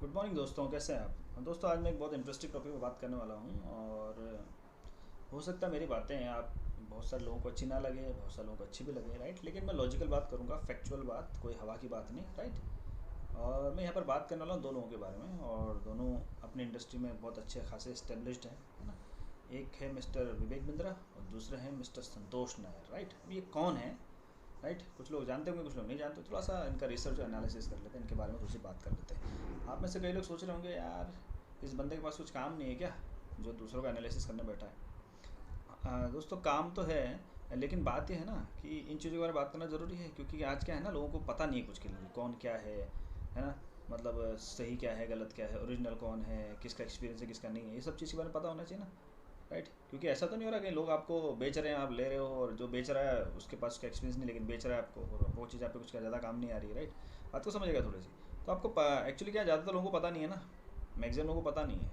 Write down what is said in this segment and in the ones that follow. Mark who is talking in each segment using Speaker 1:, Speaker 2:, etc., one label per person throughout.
Speaker 1: Good morning दोस्तों, कैसे हैं आप दोस्तों। आज मैं एक बहुत इंटरेस्टिंग टॉपिक पर बात करने वाला हूं और हो सकता है मेरी बातें आप बहुत सारे लोगों को अच्छी ना लगे, बहुत सारे लोगों को अच्छी भी लगे, राइट। लेकिन मैं लॉजिकल बात करूंगा, फैक्चुअल बात, कोई हवा की बात नहीं, राइट। और मैं यहाँ पर बात करने वाला हूँ दो लोगों के बारे में और दोनों अपनी इंडस्ट्री में बहुत अच्छे खासे इस्टेब्लिश्ड हैं, है ना। एक है मिस्टर विवेक बिंद्रा और दूसरे हैं मिस्टर संतोष नायर, राइट। अब ये कौन है, राइट। कुछ लोग जानते होंगे, कुछ लोग नहीं जानते। थोड़ा सा इनका रिसर्च और एनालिसिस कर लेते हैं, इनके बारे में थोड़ी सी बात कर लेते हैं। आप में से कई लोग सोच रहे होंगे, यार इस बंदे के पास कुछ काम नहीं है क्या जो दूसरों का एनालिसिस करने बैठा है। दोस्तों काम तो है, लेकिन बात यह है ना कि इन चीज़ों के बारे में बात करना ज़रूरी है, क्योंकि आज क्या है ना, लोगों को पता नहीं है कुछ के लिए कौन क्या है ना। मतलब सही क्या है, गलत क्या है, ओरिजिनल कौन है, किसका एक्सपीरियंस है, किसका नहीं है, ये सब चीज़ के बारे में पता होना चाहिए ना, राइट। क्योंकि ऐसा तो नहीं हो रहा कि लोग आपको बेच रहे हैं, आप ले रहे हो, और जो बेच रहा है उसके पास उसका एक्सपीरियंस नहीं, लेकिन बेच रहा है आपको, और वो चीज़ आप पे कुछ ज़्यादा काम नहीं आ रही है, राइट। बात को समझेगा थोड़ी सी। तो आपको एक्चुअली क्या, ज़्यादातर लोगों को पता नहीं है ना, मैक्सिमम लोगों को पता नहीं है।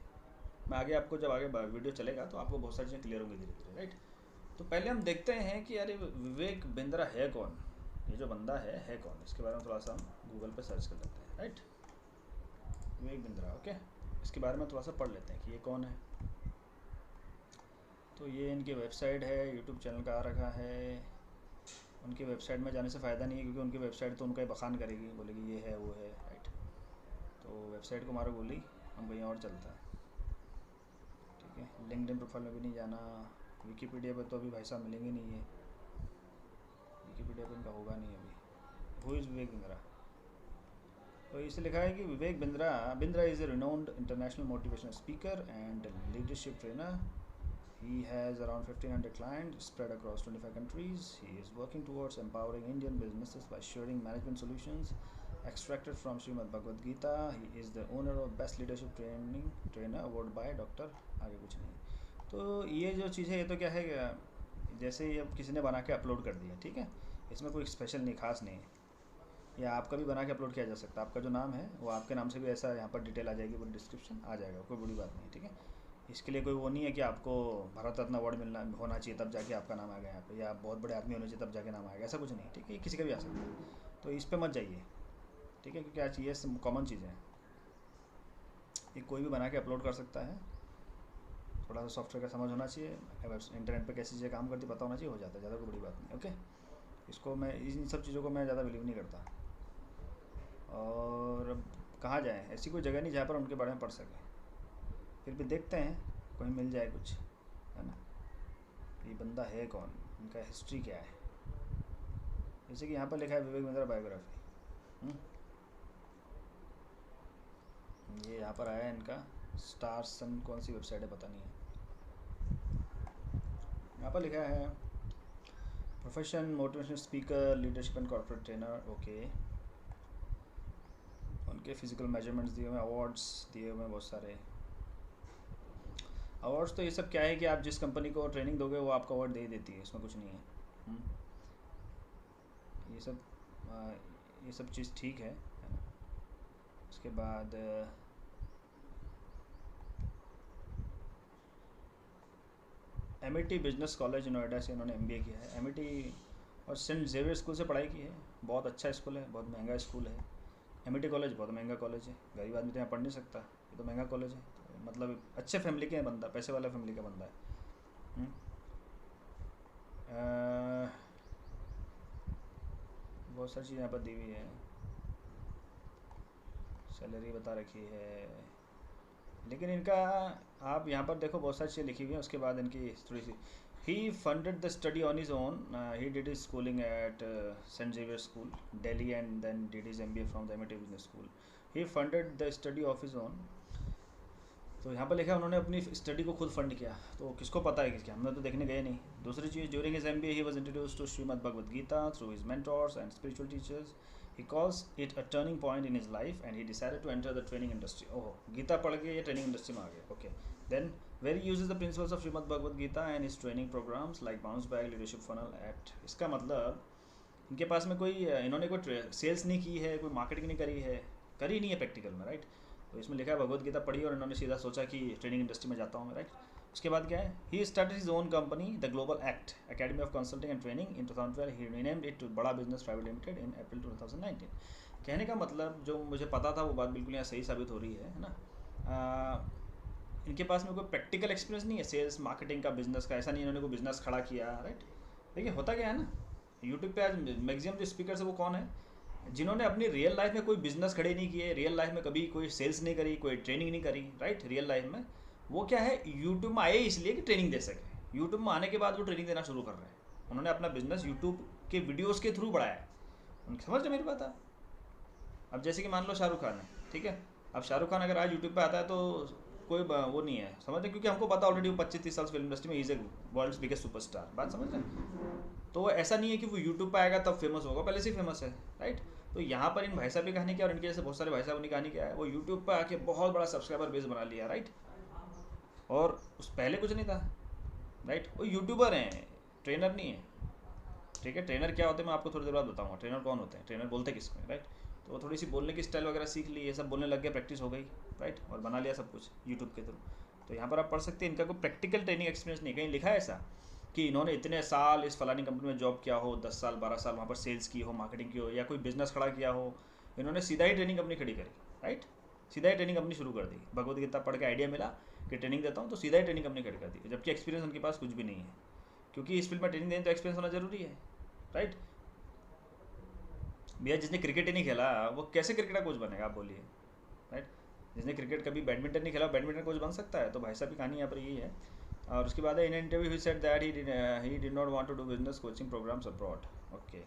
Speaker 1: मैं आगे आपको, जब आगे वीडियो चलेगा तो आपको बहुत सारी चीज़ें क्लियर होंगी धीरे धीरे, राइट। तो पहले हम देखते हैं कि अरे विवेक बिंद्रा है कौन, ये जो बंदा है कौन, इसके बारे में थोड़ा सा हम गूगल पे सर्च कर लेते हैं, राइट। विवेक बिंद्रा, ओके। इसके बारे में थोड़ा सा पढ़ लेते हैं कि ये कौन है। तो ये इनकी वेबसाइट है, यूट्यूब चैनल का आ रखा है। उनकी वेबसाइट में जाने से फ़ायदा नहीं है, क्योंकि उनकी वेबसाइट तो उनका ही बखान करेगी, बोलेगी ये है वो है, राइट। तो वेबसाइट को मारो गोली, हम कहीं और चलता है, ठीक है। लिंक्डइन प्रोफाइल में भी नहीं जाना। विकीपीडिया पे तो अभी भाई साहब मिलेंगे नहीं, ये विकीपीडिया पे इनका होगा नहीं अभी। Who is Vivek Bindra. तो इसे लिखा है कि Vivek Bindra Bindra is a renowned international motivational speaker and leadership trainer. He has around 1,500 clients spread across 25 countries. He is working towards empowering Indian businesses by sharing management solutions extracted from Srimad Bhagavad Gita. He is the owner of Best Leadership Training Trainer award by Dr. आगे कुछ नहीं। तो ये जो चीज़ है, ये तो क्या है, जैसे ये किसी ने बना के अपलोड कर दिया, ठीक है। इसमें कोई स्पेशल नहीं, खास नहीं है। या आपका भी बना के अपलोड किया जा सकता है। आपका जो नाम है वो आपके नाम से भी ऐसा यहाँ पर डिटेल आ जाएगी, पूरी डिस्क्रिप्शन आ जाएगा, कोई बड़ी बात नहीं है, ठीक है। इसके लिए कोई वो नहीं है कि आपको भारत रत्न अवार्ड मिलना होना चाहिए तब जाके आपका नाम आ गया यहाँ पे, या आप बहुत बड़े आदमी होने चाहिए तब जाके नाम आएगा, ऐसा कुछ नहीं, ठीक है। ये किसी का भी आ सकता है, तो इस पर मत जाइए, ठीक है। क्योंकि आज ये कॉमन चीज़ें हैं, ये कोई भी बना के अपलोड कर सकता है। थोड़ा सा सॉफ्टवेयर का समझ होना चाहिए, इंटरनेट पर कैसी चीज़ें काम करती पता होना चाहिए, हो जाता है, ज़्यादा कोई बड़ी बात नहीं, ओके। इसको मैं, इन सब चीज़ों को मैं ज़्यादा बिलीव नहीं करता। और अब कहाँ जाएँ, ऐसी कोई जगह नहीं जहाँ पर उनके बारे में पढ़ सकें। फिर भी देखते हैं कहीं मिल जाए कुछ, है ना। ये बंदा है कौन, इनका हिस्ट्री क्या है। जैसे कि यहाँ पर लिखा है विवेक बिंद्रा बायोग्राफी। ये यहाँ पर आया है इनका स्टार सन, कौन सी वेबसाइट है पता नहीं है। यहाँ पर लिखा है profession motivational speaker, leadership and corporate trainer, okay. उनके फिजिकल मेजरमेंट्स दिए हुए, अवार्ड्स दिए हुए बहुत सारे। अवार्ड्स तो ये सब क्या है कि आप जिस कंपनी को ट्रेनिंग दोगे वो आपको अवार्ड दे ही देती है, इसमें कुछ नहीं है। ये सब चीज़ ठीक है ना। उसके बाद एमिटी बिजनेस कॉलेज नोएडा से इन्होंने एमबीए किया है, एमिटी और सेंट जेवियर स्कूल से पढ़ाई की है। बहुत अच्छा स्कूल है, बहुत महंगा स्कूल है। एमिटी कॉलेज बहुत महंगा कॉलेज है, गरीब आदमी तो यहाँ पढ़ नहीं सकता, ये तो महंगा कॉलेज है। तो मतलब अच्छे फैमिली के बंदा, पैसे वाला फैमिली का बंदा है। बहुत सारी चीज़ यहाँ पर दी हुई है, सैलरी बता रखी है, लेकिन इनका आप यहाँ पर देखो बहुत सारी चीज़ें लिखी हुई हैं। उसके बाद इनकी थोड़ी सी, he funded the study on his own, he did his schooling at Saint Xavier school Delhi and then did his MBA from the Amity business school. He funded the study of his own. तो यहाँ पर लिखा है उन्होंने अपनी study को खुद fund किया, तो किसको पता है किसके, हमने तो देखने गए नहीं। दूसरी चीज़, during his MBA he was introduced to Shrimad Bhagavad Gita through his mentors and spiritual teachers. He calls it a turning point in his life and he decided to enter the training industry. ओहो, गीता पढ़ के ये ट्रेनिंग इंडस्ट्री में आ गए, okay. Then where he uses the principles of Shrimad Bhagavad Gita and his training programmes like bounce back, leadership funnel etc. इसका मतलब इनके पास में कोई, इन्होंने कोई सेल्स नहीं की है, कोई मार्केटिंग नहीं करी नहीं है प्रैक्टिकल में, राइट। तो इसमें लिखा है भगवद गीता पढ़ी और इन्होंने सीधा सोचा कि ट्रेनिंग इंडस्ट्री में जाता हूँ मैं, राइट। उसके बाद क्या है, he started his own company the global act academy of consulting and training in 2012. He renamed it to Bada business private limited in April 2019. कहने का मतलब जो मुझे पता था वो बात बिल्कुल यहाँ सही साबित हो रही है ना। इनके पास में कोई प्रैक्टिकल एक्सपीरियंस नहीं है सेल्स मार्केटिंग का, बिजनेस का। ऐसा नहीं इन्होंने कोई बिजनेस खड़ा किया, राइट। देखिए होता क्या है ना, यूट्यूब पे आज मैक्सिमम जो स्पीकर है वो कौन है, जिन्होंने अपनी रियल लाइफ में कोई बिजनेस खड़े नहीं किए, रियल लाइफ में कभी कोई सेल्स नहीं करी, कोई ट्रेनिंग नहीं करी, राइट। रियल लाइफ में वो क्या है, यूट्यूब में आए इसलिए कि ट्रेनिंग दे सके। यूट्यूब में आने के बाद वो ट्रेनिंग देना शुरू कर रहे हैं। उन्होंने अपना बिजनेस यूट्यूब के वीडियोस के थ्रू बढ़ाया है। उनकी समझ रहे मेरी बात आप। अब जैसे कि मान लो शाहरुख खान है, ठीक है। अब शाहरुख खान अगर आज यूट्यूब पे आता है तो कोई वो नहीं है, समझ रहे, क्योंकि हमको पता ऑलरेडी वो 25-30 साल फिल्म इंडस्ट्री में is a world's biggest superstar. बात समझ रहे हैं। तो ऐसा नहीं है कि वो यूट्यूब पे आएगा तब फेमस होगा, पहले से ही फेमस है, राइट। तो यहाँ पर इन भाई साहब की कहानी क्या, और इनके जैसे बहुत सारे भाई साहब की कहानी क्या है, वो यूट्यूब पर आके बहुत बड़ा सब्सक्राइबर बेस बना लिया, राइट। और उस पहले कुछ नहीं था, राइट। वो यूट्यूबर हैं, ट्रेनर नहीं है, ठीक है। ट्रेनर क्या होते हैं मैं आपको थोड़ी देर बाद बताऊंगा। ट्रेनर कौन होते हैं, ट्रेनर बोलते किसको, राइट। तो वो थोड़ी सी बोलने की स्टाइल वगैरह सीख ली, ये सब बोलने लग गया, प्रैक्टिस हो गई, राइट, और बना लिया सब कुछ यूट्यूब के थ्रू। तो यहाँ पर आप पढ़ सकते हैं, इनका कोई प्रैक्टिकल ट्रेनिंग एक्सपीरियंस नहीं। कहीं लिखा है ऐसा कि इन्होंने इतने साल इस फलानी कंपनी में जॉब किया हो, 10 साल 12 साल वहाँ पर सेल्स की हो, मार्केटिंग की हो, या कोई बिजनेस खड़ा किया हो। इन्होंने सीधा ही ट्रेनिंग अपनी खड़ी करी, राइट। सीधा ही ट्रेनिंग अपनी शुरू कर दी। भगवद गीता पढ़ के आइडिया मिला कि ट्रेनिंग देता हूँ, तो सीधा ही ट्रेनिंग अपनी खड़ी कर दी, जबकि एक्सपीरियंस उनके पास कुछ भी नहीं है। क्योंकि इस फील्ड में ट्रेनिंग देने तो एक्सपीरियंस होना जरूरी है, राइट। भैया जिसने क्रिकेट ही नहीं खेला वो कैसे क्रिकेटर कोच बनेगा, आप बोलिए, राइट। जिसने क्रिकेट कभी बैडमिंटन नहीं खेला बैडमिंटन कोच बन सकता है। तो भाई साहब की कहानी यहाँ पर यही है। और उसके बाद in interview he said that he did not want to do business coaching programmes abroad. Okay,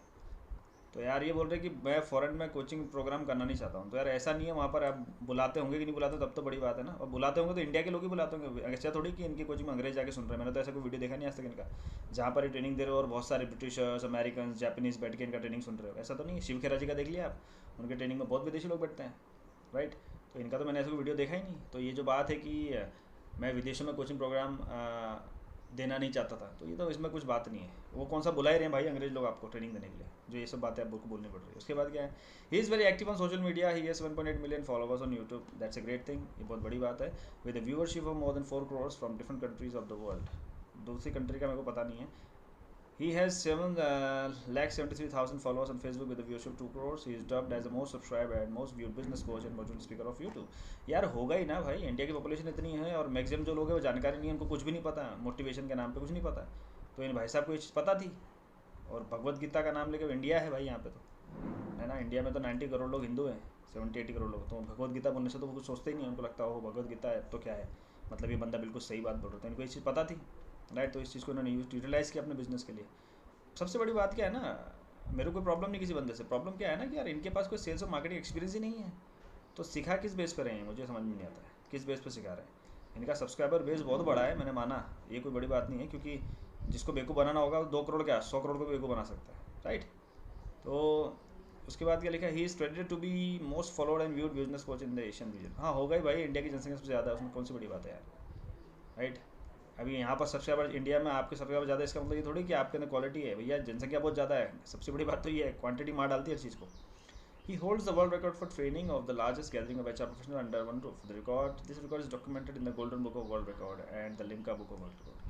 Speaker 1: तो यार ये बोल रहे कि मैं फॉरेन में कोचिंग प्रोग्राम करना नहीं चाहता हूँ। तो यार ऐसा नहीं है, वहाँ पर आप बुलाते होंगे कि नहीं बुलाते, तब तो बड़ी बात है ना। और बुलाते होंगे तो इंडिया के लोग ही बुलाते होंगे, ऐसा थोड़ी कि इनकी कोचिंग में अंग्रेज जाके सुन रहे हैं। मैंने तो ऐसा कोई वीडियो देखा नहीं आज तक इनका जहाँ पर ये ट्रेनिंग दे रहे हो और बहुत सारे ब्रिटिशर्स, अमेरिकन, जापानीज बैठ के इनका ट्रेनिंग सुन रहे हो। ऐसा तो नहीं है। शिव खेरा जी का देख लिया आप, उनके ट्रेनिंग में बहुत विदेशी लोग बैठते हैं, राइट। तो इनका तो मैंने ऐसा कोई वीडियो देखा ही नहीं। तो ये जो बात है कि मैं विदेशों में कोचिंग प्रोग्राम देना नहीं चाहता था, तो ये तो इसमें कुछ बात नहीं है। वो कौन सा बुला ही रहे हैं भाई अंग्रेज लोग आपको ट्रेनिंग देने के लिए, जो ये सब बातें आपको बोलनी पड़ रही है। उसके बाद क्या है, he is very active on social media, he has 1.8 million followers on YouTube, that's a great thing, ये बहुत बड़ी बात है। With a viewership of more than 4 crore from different countries of the world. दूसरी कंट्री का मेरे को पता नहीं है। He has 7,73,000 followers on Facebook with a viewership 2 crores. He is dubbed as the most subscribed and most viewed business coach and motivational speaker of YouTube. यार होगा ही ना भाई, इंडिया की पॉपुलेशन इतनी है और मैक्सिमम जो लोग हैं वो जानकारी नहीं है, उनको कुछ भी नहीं पता, मोटिवेशन के नाम पे कुछ नहीं पता। तो इन भाई साहब को ये चीज़ पता थी। और भगवत गीता का नाम लेके इंडिया है भाई यहाँ पे, तो है ना। इंडिया में तो 90 करोड़ लोग हिंदू हैं, 70-80 करोड़ लोग। तो भगवत गीता बोलने से तो वो कुछ सोचते ही नहीं, उनको लगता हो भगवत गीता है तो क्या है, मतलब ये बंदा बिल्कुल सही बात बोल रहा था। इनको ये चीज़ पता थी, राइट। तो इस चीज़ को इन्होंने यूटिलाइज़ किया अपने बिजनेस के लिए। सबसे बड़ी बात क्या है ना, मेरे को कोई प्रॉब्लम नहीं किसी बंदे से। प्रॉब्लम क्या है ना कि यार इनके पास कोई सेल्स और मार्केटिंग एक्सपीरियंस ही नहीं है। तो सिखा किस बेस पर रहे हैं, मुझे समझ में नहीं आता है किस बेस पर सिखा रहे हैं। इनका सब्सक्राइबर बेस बहुत बड़ा है, मैंने माना, ये कोई बड़ी बात नहीं है, क्योंकि जिसको बेवकूफ़ बनाना होगा 2 करोड़ क्या 100 करोड़ को बेवकूफ़ बना सकता है, राइट। तो उसके बाद क्या लिखा है, he is credited to be most followed and viewed business coach in the Asian region. हाँ होगा ही भाई, इंडिया की जनसंख्या सबसे ज़्यादा है, उसमें कौन सी बड़ी बात है यार, राइट। अभी यहाँ पर सब्सक्राइबर इंडिया में आपके सब्सक्राइबर ज़्यादा, इसका मतलब ये थोड़ी कि आपके अंदर क्वालिटी है। भैया जनसंख्या बहुत ज़्यादा है, सबसे बड़ी बात तो ये है, क्वांटिटी मार डालती है हर चीज़ को। He holds the world record for training of the largest gathering of HR professionals under one roof. This record is documented in the Golden Book of World Record and the Limca Book of World Record.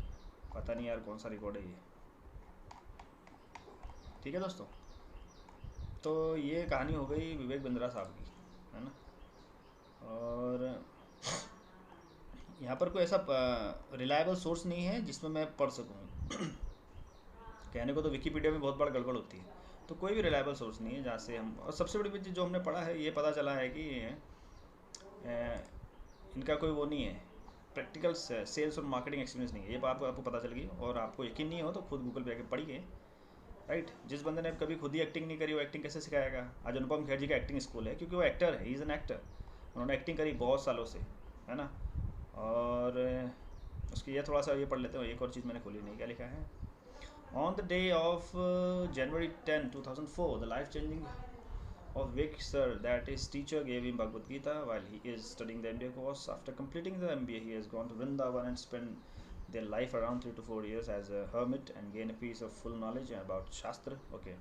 Speaker 1: पता नहीं यार कौन सा record है ये, ठीक है दोस्तों। तो ये कहानी हो गई विवेक बिंद्रा साहब की, है ना। और यहाँ पर कोई ऐसा रिलायबल सोर्स नहीं है जिसमें मैं पढ़ सकूँ। कहने को तो विकीपीडिया में बहुत बड़ा गड़बड़ होती है, तो कोई भी रिलायबल सोर्स नहीं है जहाँ से हम। और सबसे बड़ी चीज़ जो हमने पढ़ा है, ये पता चला है कि इनका कोई वो नहीं है, प्रैक्टिकल सेल्स और मार्केटिंग एक्सपीरियंस नहीं है। ये बात आपको पता चल गई, और आपको यकीन नहीं हो तो खुद गूगल पे आके पढ़िए, राइट। जिस बंदे ने कभी खुद ही एक्टिंग नहीं करी वो एक्टिंग कैसे सिखाएगा। आज अनुपम खेर जी का एक्टिंग स्कूल है, क्योंकि वो एक्टर है, ही इज़ एन एक्टर। उन्होंने एक्टिंग करी बहुत सालों से, है ना। और उसकी ये थोड़ा सा ये पढ़ लेते हैं। एक और चीज़ मैंने खोली नहीं, क्या लिखा है, On the day of January 10, 2004, the life-changing of Vic Sir, that his teacher, gave him Bhagavad Gita while he is studying the MBA course. After completing the MBA, he has gone to Vrindavan and spent their life around 3 to 4 years as a hermit and gain a piece of full knowledge about Shastra. Okay.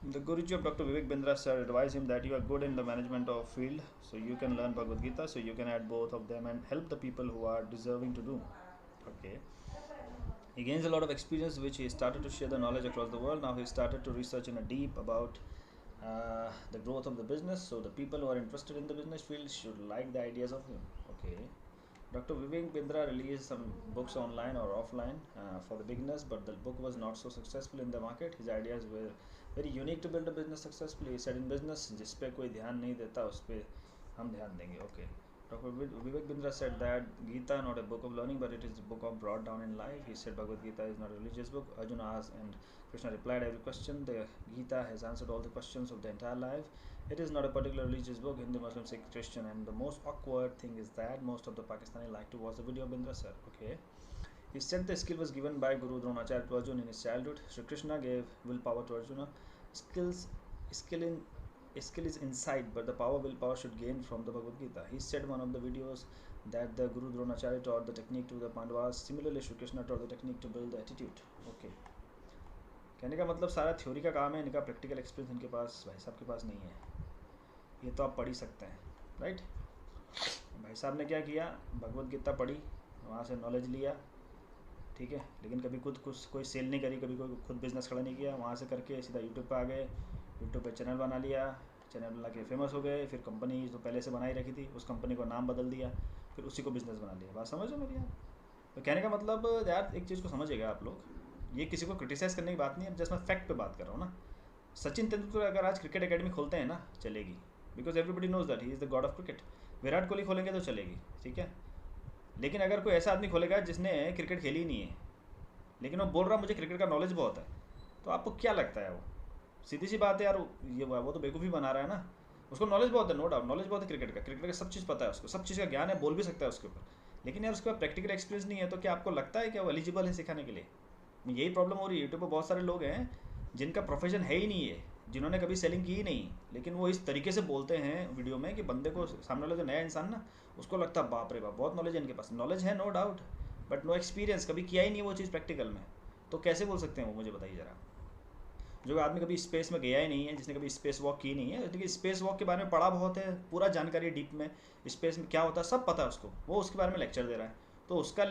Speaker 1: The Guruji of Dr. Vivek Bindra sir advised him that you are good in the management of field, so you can learn Bhagavad Gita, so you can add both of them and help the people who are deserving to do. Okay. He gains a lot of experience, which he started to share the knowledge across the world. Now he started to research in a deep about the growth of the business. So the people who are interested in the business field should like the ideas of him. Okay. Dr. Vivek Bindra released some books online or offline for the beginners, but the book was not so successful in the market. His ideas were very unique to build a business successfully. He said in business, जिस पे कोई ध्यान नहीं देता उस पे हम ध्यान देंगे. Okay. Dr. Vivek Bindra said that Gita not a book of learning, but it is a book of brought down in life. He said Bhagavad Gita is not a religious book. Arjuna asked and Krishna replied every question. The Gita has answered all the questions of the entire life. It is not a particular religious book, Hindu, Muslim, Sikh, Christian, and the most awkward thing is that most of the Pakistani like to watch the video of Bindra sir. Okay. He said the skill was given by Guru Dronacharya to Arjuna in his childhood. Shri Krishna gave willpower to Arjuna. Skill is inside, but the willpower should gain from the Bhagavad Gita. He said one of the videos that the Guru Dronacharya taught the technique to the Pandavas. Similarly, Shri Krishna taught the technique to build the attitude. Okay. कहने का मतलब सारा theory का काम है, इनका practical experience इनके पास भाई साहब के पास नहीं है. ये तो आप पढ़ ही सकते हैं, राइट. भाई साहब ने क्या किया, भगवत गीता पढ़ी, वहाँ से नॉलेज लिया, ठीक है, लेकिन कभी खुद कोई सेल नहीं करी, कभी कोई खुद बिजनेस खड़ा नहीं किया. वहाँ से करके सीधा यूट्यूब पे आ गए, यूट्यूब पे चैनल बना लिया, चैनल बना के फेमस हो गए. फिर कंपनी जो पहले से बनाई रखी थी उस कंपनी को नाम बदल दिया, फिर उसी को बिज़नेस बना लिया. बात समझो मेरी यार. तो कहने का मतलब यार एक चीज़ को समझिएगा आप लोग, ये किसी को क्रिटिसाइज़ करने की बात नहीं है, जस्ट मैं फैक्ट पे बात कर रहा हूँ ना. सचिन तेंदुलकर अगर आज क्रिकेट एकेडमी खोलते हैं ना, चलेगी, because everybody knows that he is the god of cricket. Virat Kohli खोलेंगे तो चलेगी, ठीक है. लेकिन अगर कोई ऐसा आदमी खोलेगा जिसने क्रिकेट खेली ही नहीं है, लेकिन वो बोल रहा मुझे क्रिकेट का नॉलेज बहुत है, तो आपको क्या लगता है? वो सीधी सी बात है यार, ये वो तो बेवकूफ़ी बना रहा है ना. उसको नॉलेज बहुत है, नो डाउट नॉलेज बहुत है क्रिकेट का सब चीज़ पता है उसको, सब चीज़ का ज्ञान है, बोल भी सकता है उसके ऊपर, लेकिन यार उसके पास प्रैक्टिकल एक्सपीरियंस नहीं है. तो क्या आपको लगता है कि वो एलिजिबल है सिखाने के लिए? यही प्रॉब्लम हो रही है. यूट्यूब पर बहुत सारे लोग हैं जिनका प्रोफेशन है ही नहीं है, जिन्होंने कभी सेलिंग की ही नहीं, लेकिन वो इस तरीके से बोलते हैं वीडियो में कि बंदे को, सामने वाला जो नया इंसान ना, उसको लगता है बाप रे बाप बहुत नॉलेज है इनके पास. नॉलेज है no doubt, but no experience, कभी किया ही नहीं वो चीज़ प्रैक्टिकल में. तो कैसे बोल सकते हैं वो, मुझे बताइए ज़रा. जो आदमी कभी स्पेस में गया ही नहीं है, जिसने कभी स्पेस वॉक की नहीं है, लेकिन स्पेस वॉक के बारे में पढ़ा बहुत है, पूरा जानकारी डीप में, स्पेस में क्या होता है सब पता है उसको, वो उसके बारे में लेक्चर दे रहा है. तो उसका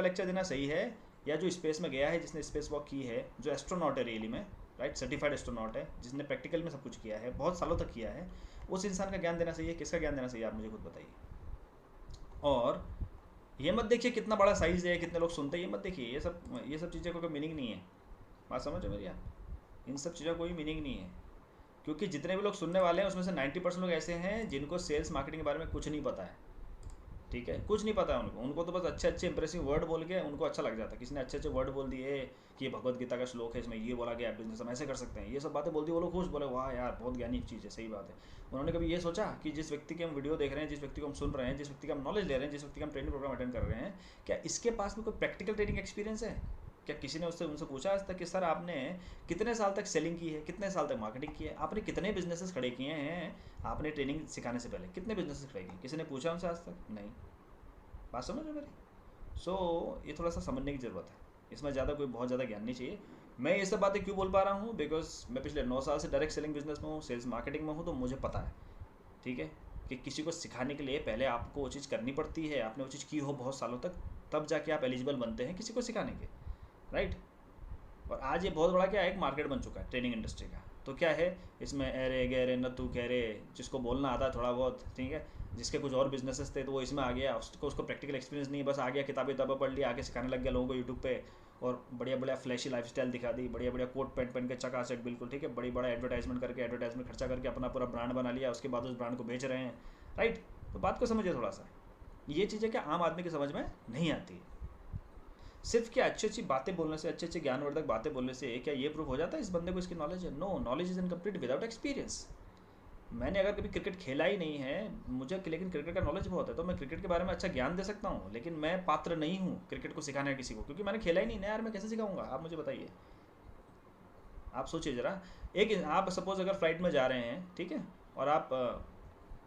Speaker 1: लेक्चर देना सही है, या जो स्पेस में गया है, जिसने स्पेस वॉक की है, जो एस्ट्रोनॉट है रियली में, राइट, सर्टिफाइड एस्ट्रोनॉट है, जिसने प्रैक्टिकल में सब कुछ किया है, बहुत सालों तक किया है, उस इंसान का ज्ञान देना सही है? किसका ज्ञान देना सही है, आप मुझे खुद बताइए. और ये मत देखिए कितना बड़ा साइज़ है, कितने लोग सुनते हैं, ये मत देखिए. ये सब चीज़ें का कोई मीनिंग नहीं है. बात समझो मेरी यार, इन सब चीज़ों का कोई मीनिंग नहीं है, क्योंकि जितने भी लोग सुनने वाले हैं उसमें से 90% लोग ऐसे हैं जिनको सेल्स मार्केटिंग के बारे में कुछ नहीं पता है, ठीक है, कुछ नहीं पता है उनको तो बस अच्छे इंप्रेसिव वर्ड बोल के उनको अच्छा लग जाता है. किसी ने अच्छे वर्ड बोल दिए कि ये भगवत गीता का श्लोक है, इसमें ये बोला गया बिजनेस हम ऐसे कर सकते हैं, ये सब बातें बोल दी, वो लोग खुश, बोले वाह यार बहुत ज्ञानी चीज़ है, सही बात है. उन्होंने कभी ये सोचा कि जिस व्यक्ति की हम वीडियो देख रहे हैं, जिस व्यक्ति को हम सुन रहे हैं, जिस व्यक्ति का हम नॉलेज ले रहे हैं, जिस व्यक्ति का हम ट्रेनिंग प्रोग्राम अटेंड कर रहे हैं, क्या इसके पास में कोई प्रैक्टिकल ट्रेनिंग एक्सपीरियंस है? क्या किसी ने उनसे पूछा आज तक कि सर आपने कितने साल तक सेलिंग की है, कितने साल तक मार्केटिंग की है, आपने कितने बिजनेसेस खड़े किए हैं, आपने ट्रेनिंग सिखाने से पहले कितने बिजनेसेस खड़े किए? किसी ने पूछा उनसे आज तक? नहीं. बात समझ रहे मेरी? सो ये थोड़ा सा समझने की ज़रूरत है, इसमें ज़्यादा कोई बहुत ज़्यादा ज्ञान नहीं चाहिए. मैं ये सब बातें क्यों बोल पा रहा हूँ, बिकॉज मैं पिछले 9 साल से डायरेक्ट सेलिंग बिजनेस में हूँ, सेल्स मार्केटिंग में हूँ, तो मुझे पता है, ठीक है, कि किसी को सिखाने के लिए पहले आपको वो चीज़ करनी पड़ती है, आपने वो चीज़ की हो बहुत सालों तक, तब जाके आप एलिजिबल बनते हैं किसी को सिखाने के, राइट. और आज ये बहुत बड़ा क्या है, एक मार्केट बन चुका है ट्रेनिंग इंडस्ट्री का. तो क्या है इसमें, अरे गहरे नतू कह रे, जिसको बोलना आता है थोड़ा बहुत, ठीक है, जिसके कुछ और बिजनेसेस थे तो वो इसमें आ गया, उसको प्रैक्टिकल एक्सपीरियंस नहीं, बस आ गया किताबें पढ़ ली, आके सिखाने लग गया लोगों को यूट्यूब पे, और बढ़िया फ्लैशी लाइफस्टाइल दिखा दी, बढ़िया कोट पैंट पहन के चकाचक बिल्कुल, ठीक है, बड़ा एडवर्टाइजमेंट खर्चा करके अपना पूरा ब्रांड बना लिया, उसके बाद उस ब्रांड को बेच रहे हैं, राइट. तो बात को समझिए थोड़ा सा, ये चीज़ें क्या आम आदमी की समझ में नहीं आती है. सिर्फ क्या अच्छी बातें बोलने से, अच्छे ज्ञानवर्धक बातें बोलने से क्या ये प्रूफ हो जाता है इस बंदे को इसकी नॉलेज है? No, knowledge is incomplete without experience. मैंने अगर कभी क्रिकेट खेला ही नहीं है मुझे, लेकिन क्रिकेट का नॉलेज बहुत है, तो मैं क्रिकेट के बारे में अच्छा ज्ञान दे सकता हूँ, लेकिन मैं पात्र नहीं हूँ क्रिकेट को सिखाने का किसी को, क्योंकि मैंने खेला ही नहीं ना यार, मैं कैसे सिखाऊंगा? आप मुझे बताइए. आप सोचिए ज़रा, आप सपोज अगर फ्लाइट में जा रहे हैं, ठीक है, और आप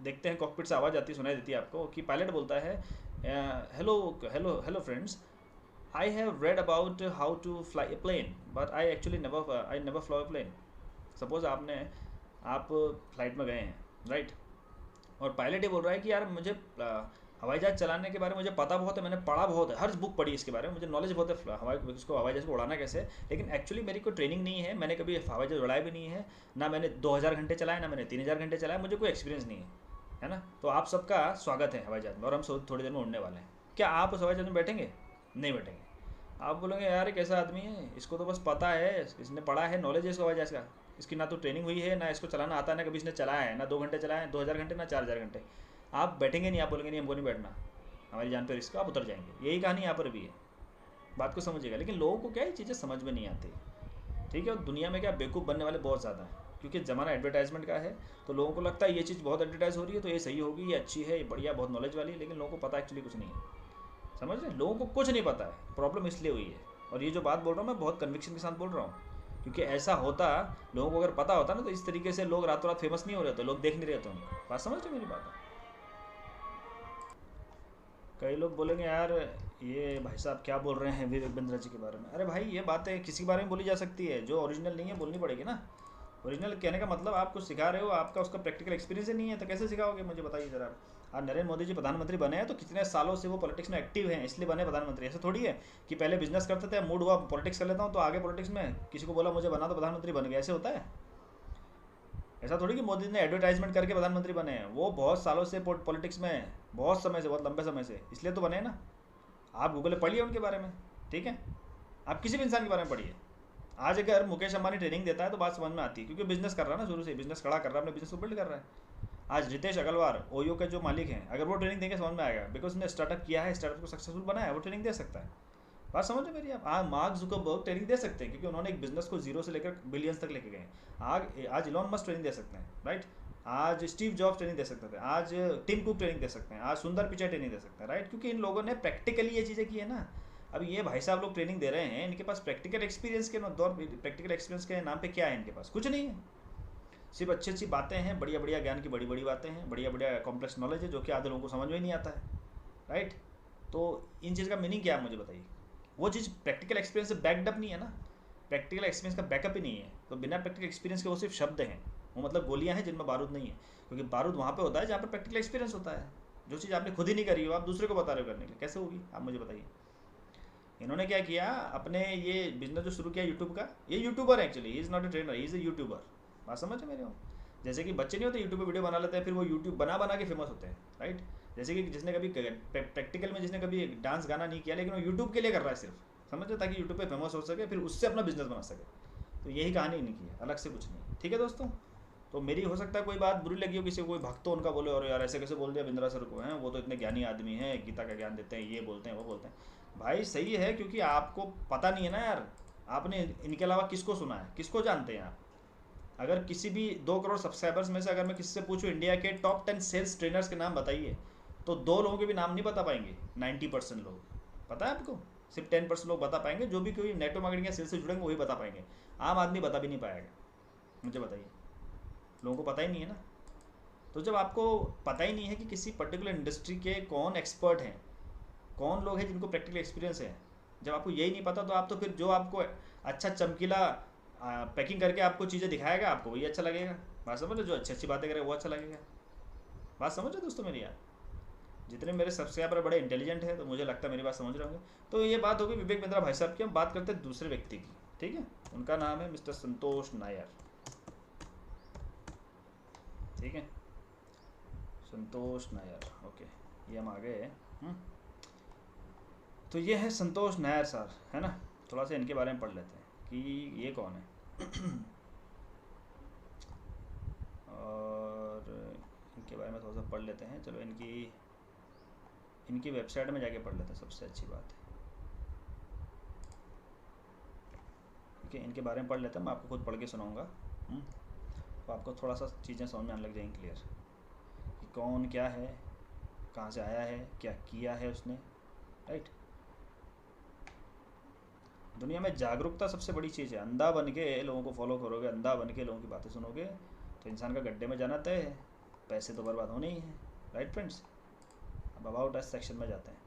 Speaker 1: देखते हैं कॉकपिट से आवाज़ आती सुनाई देती है आपको कि पायलट बोलता है hello friends, I have read about how to fly a plane, but I never fly a plane. Suppose आप फ्लाइट में गए हैं, राइट, और पायलट ये बोल रहा है कि यार मुझे हवाई जहाज़ चलाने के बारे में मुझे पता बहुत है, मैंने पढ़ा बहुत है, हर बुक पढ़ी इसके बारे में, मुझे नॉलेज बहुत है हवाई जहाज़ को उड़ाना कैसे है, लेकिन एक्चुअली मेरी कोई ट्रेनिंग नहीं है, मैंने कभी हवाई जहाज़ उड़ाया भी नहीं है, ना मैंने 2000 घंटे चलाए, ना मैंने 3000 घंटे चलाए, मुझे कोई एक्सपीरियंस नहीं है ना। तो आप सबका स्वागत है हवाई जहाज़ में, और हम थोड़ी देर में उड़ने वाले हैं। क्या आप उस हवाई जहाज़ में बैठेंगे? नहीं बैठेंगे। आप बोलेंगे यार ये कैसा आदमी है, इसको तो बस पता है, इसने पढ़ा है, नॉलेज है इसको हवाई जहाज़ का, इसकी ना तो ट्रेनिंग हुई है, ना इसको चलाना आता है, ना कभी इसने चलाया है, ना 2 घंटे चलाए हैं, 2000 घंटे, ना 4000 घंटे। आप बैठेंगे नहीं, आप बोलेंगे नहीं हमको नहीं बैठना, हमारी जान पे रिस्क, आप उतर जाएंगे। यही कहानी यहाँ पर भी है, बात को समझिएगा। लेकिन लोगों को क्या ये चीज़ें समझ में नहीं आती, ठीक है। और दुनिया में क्या बेवकूफ़ बनने वाले बहुत ज़्यादा हैं, क्योंकि ज़माना एडवर्टाइजमेंट का है, तो लोगों को लगता है ये चीज़ बहुत एडवर्टाइज हो रही है तो ये सही होगी, ये अच्छी है, ये बढ़िया, बहुत नॉलेज वाली है, लेकिन लोगों को पता एक्चुअली कुछ नहीं है। समझ रहे हैं, लोगों को कुछ नहीं पता है, प्रॉब्लम इसलिए हुई है। और ये जो बात बोल रहा हूँ मैं बहुत कन्विक्शन के साथ बोल रहा हूँ, क्योंकि ऐसा होता, लोगों को अगर पता होता ना, तो इस तरीके से लोग रातों रात फेमस नहीं हो रहे थे, लोग देख नहीं रहे थे उनको। बात समझ रहे मेरी बात? कई लोग बोलेंगे यार ये भाई साहब क्या बोल रहे हैं विवेक बिंद्रा जी के बारे में। अरे भाई ये बातें किसी के बारे में बोली जा सकती है, जो ओरिजिनल नहीं है बोलनी पड़ेगी ना। ओरिजिनल कहने का मतलब आप कुछ सिखा रहे हो, आपका उसका प्रैक्टिकल एक्सपीरियंस ही नहीं है, तो कैसे सिखाओगे, मुझे बताइए ज़रा। आज नरेंद्र मोदी जी प्रधानमंत्री बने हैं तो कितने सालों से वो पॉलिटिक्स में एक्टिव हैं, इसलिए बने प्रधानमंत्री। ऐसा थोड़ी है कि पहले बिजनेस करते थे, मूड हुआ पॉलिटिक्स कर लेता हूँ तो आगे पॉलिटिक्स में, किसी को बोला मुझे बना तो प्रधानमंत्री बन गया, ऐसे होता है? ऐसा थोड़ी कि मोदी ने एडवर्टाइजमेंट करके प्रधानमंत्री बने हैं, वो बहुत सालों से पॉलिटिक्स में हैं, बहुत समय से, बहुत लंबे समय से, इसलिए तो बने हैं ना। आप गूगल पे पढ़िए उनके बारे में, ठीक है। आप किसी भी इंसान के बारे में पढ़िए। आज अगर मुकेश अंबानी ट्रेनिंग देता है तो बात समझ में आती है, क्योंकि बिजनेस कर रहा है ना, शुरू से बिजनेस खड़ा कर रहा है, अपने बिजनेस को बिल्ड कर रहा है। आज रितेश अग्रवाल ओयो के जो मालिक हैं, अगर वो ट्रेनिंग देंगे समझ में आएगा, बिकॉज उसने स्टार्टअप किया है, स्टार्टअप को सक्सेसफुल बनाया है, वो ट्रेनिंग दे सकता है। बात समझ रहे मेरी आप? मार्क जुकरबर्ग ट्रेनिंग दे सकते हैं, क्योंकि उन्होंने एक बिजनेस को जीरो से लेकर बिलियंस तक लेके गए। आज इलॉन मस्क ट्रेनिंग दे सकते हैं, राइट। आज स्टीव जॉब्स ट्रेनिंग दे सकते थे, आज टिम कुक ट्रेनिंग दे सकते हैं, आज सुंदर पिचाई ट्रेनिंग दे सकते हैं, राइट, क्योंकि इन लोगों ने प्रैक्टिकली ये चीज़ें की है ना। अब ये भाई साहब लोग ट्रेनिंग दे रहे हैं, इनके पास प्रैक्टिकल एक्सपीरियंस के दौर, प्रैक्टिकल एक्सपीरियंस के नाम पे क्या है इनके पास? कुछ नहीं है, सिर्फ अच्छी अच्छी बातें हैं, बढ़िया बढ़िया ज्ञान की बड़ी बड़ी बातें हैं, बढ़िया बढ़िया कॉम्प्लेक्स नॉलेज है, जो कि आधे लोगों को समझ में ही नहीं आता है, राइट। तो इन चीज़ का मीनिंग क्या है मुझे बताइए? वो चीज़ प्रैक्टिकल एक्सपीरियंस से बैकड अप नहीं है ना, प्रैक्टिकल एक्सपीरियंस का बैकअप ही नहीं है, तो बिना प्रैक्टिकल एक्सपीरियंस के वो सिर्फ शब्द हैं, वो मतलब गोलियां हैं जिनमें बारूद नहीं है, क्योंकि बारूद वहाँ पे होता है जहाँ पर प्रैक्टिकल एक्सपीरियंस होता है। जो चीज़ आपने खुद ही नहीं करी हो, आप दूसरे को बता रहे हो करने के लिए, कैसे होगी आप मुझे बताइए। इन्होंने क्या किया, अपने ये बिजनेस जो शुरू किया यूट्यूब का, ये यूट्यूबर है actually, he is not a trainer, he is a YouTuber. बात समझ है मेरे हो? जैसे कि बच्चे नहीं होते यूट्यूब पे वीडियो बना लेते हैं, फिर वो यूट्यूब बना बना के फेमस होते हैं, राइट। जैसे कि जिसने कभी प्रैक्टिकल में जिसने कभी डांस गाना नहीं किया, लेकिन वो यूट्यूब के लिए कर रहा है सिर्फ, समझते, ताकि यूट्यूब पे फेमस हो सके, फिर उससे अपना बिजनेस बना सके। तो यही कहानी इनकी है, अलग से कुछ नहीं, ठीक है दोस्तों। तो मेरी हो सकता है कोई बात बुरी लगी हो किसी को, कोई भक्त तो उनका बोले और यार ऐसे कैसे बोल दिया बिंद्रा सर को, हैं वो तो इतने ज्ञानी आदमी हैं, गीता का ज्ञान देते हैं, ये बोलते हैं वो बोलते हैं। भाई सही है, क्योंकि आपको पता नहीं है ना यार, आपने इनके अलावा किसको सुना है, किसको जानते हैं आप? अगर किसी भी 2 करोड़ सब्सक्राइबर्स में से अगर मैं किसी से पूछूं इंडिया के टॉप 10 सेल्स ट्रेनर्स के नाम बताइए, तो 2 लोगों के भी नाम नहीं बता पाएंगे। 90% लोग, पता है आपको, सिर्फ 10% लोग बता पाएंगे, जो भी कोई नेटवर्क मार्केटिंग या सेल्स से जुड़ेंगे वही बता पाएंगे। आम आदमी बता भी नहीं पाएगा, मुझे बताइए, लोगों को पता ही नहीं है ना। तो जब आपको पता ही नहीं है कि किसी पर्टिकुलर इंडस्ट्री के कौन एक्सपर्ट हैं, कौन लोग हैं जिनको प्रैक्टिकल एक्सपीरियंस है, जब आपको यही नहीं पता, तो आप तो फिर जो आपको अच्छा चमकीला पैकिंग करके आपको चीज़ें दिखाएगा, आपको वही अच्छा लगेगा। बात समझ लो, जो अच्छी अच्छी बातें करेगा वो अच्छा लगेगा। बात समझ लो दोस्तों मेरी यार, जितने मेरे सब्सक्राइबर बड़े इंटेलिजेंट है, तो मुझे लगता है मेरी बात समझ रहे होंगे। तो ये बात होगी विवेक बिंद्रा भाई साहब की। हम बात करते हैं दूसरे व्यक्ति की, ठीक है। उनका नाम है मिस्टर संतोष नायर, ठीक है, संतोष नायर, ओके, ये हम आ गए। तो ये है संतोष नायर सर, है ना। थोड़ा सा इनके बारे में पढ़ लेते हैं कि ये कौन है और इनके बारे में थोड़ा सा पढ़ लेते हैं। चलो इनकी वेबसाइट में जाके पढ़ लेते हैं, सबसे अच्छी बात है। ठीक है, इनके बारे में पढ़ लेते हैं, मैं आपको खुद पढ़ के सुनाऊँगा, तो आपको थोड़ा सा चीज़ें समझ में आने लग जाएंगी क्लियर, कि कौन क्या है, कहाँ से आया है, क्या किया है उसने, राइट। दुनिया में जागरूकता सबसे बड़ी चीज़ है। अंधा बन के लोगों को फॉलो करोगे, अंधा बन के लोगों की बातें सुनोगे, तो इंसान का गड्ढे में जाना तय है, पैसे तो बर्बाद होने ही हैं, राइट फ्रेंड्स। अब अबाउट अस सेक्शन में जाते हैं।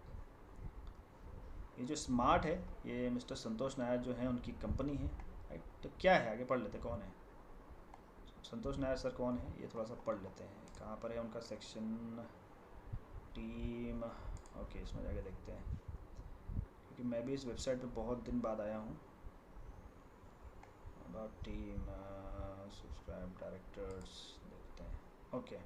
Speaker 1: ये जो स्मार्ट है, ये मिस्टर संतोष नायर जो है, उनकी कंपनी है, राइट। तो क्या है, आगे पढ़ लेते कौन है। संतोष नायर सर कौन है ये थोड़ा सा पढ़ लेते हैं, कहाँ पर है उनका सेक्शन, टीम। ओके, इसमें जाके देखते हैं, क्योंकि मैं भी इस वेबसाइट पे बहुत दिन बाद आया हूँ। अबाउट टीम, सब्सक्राइब, डायरेक्टर्स, देखते हैं। Okay,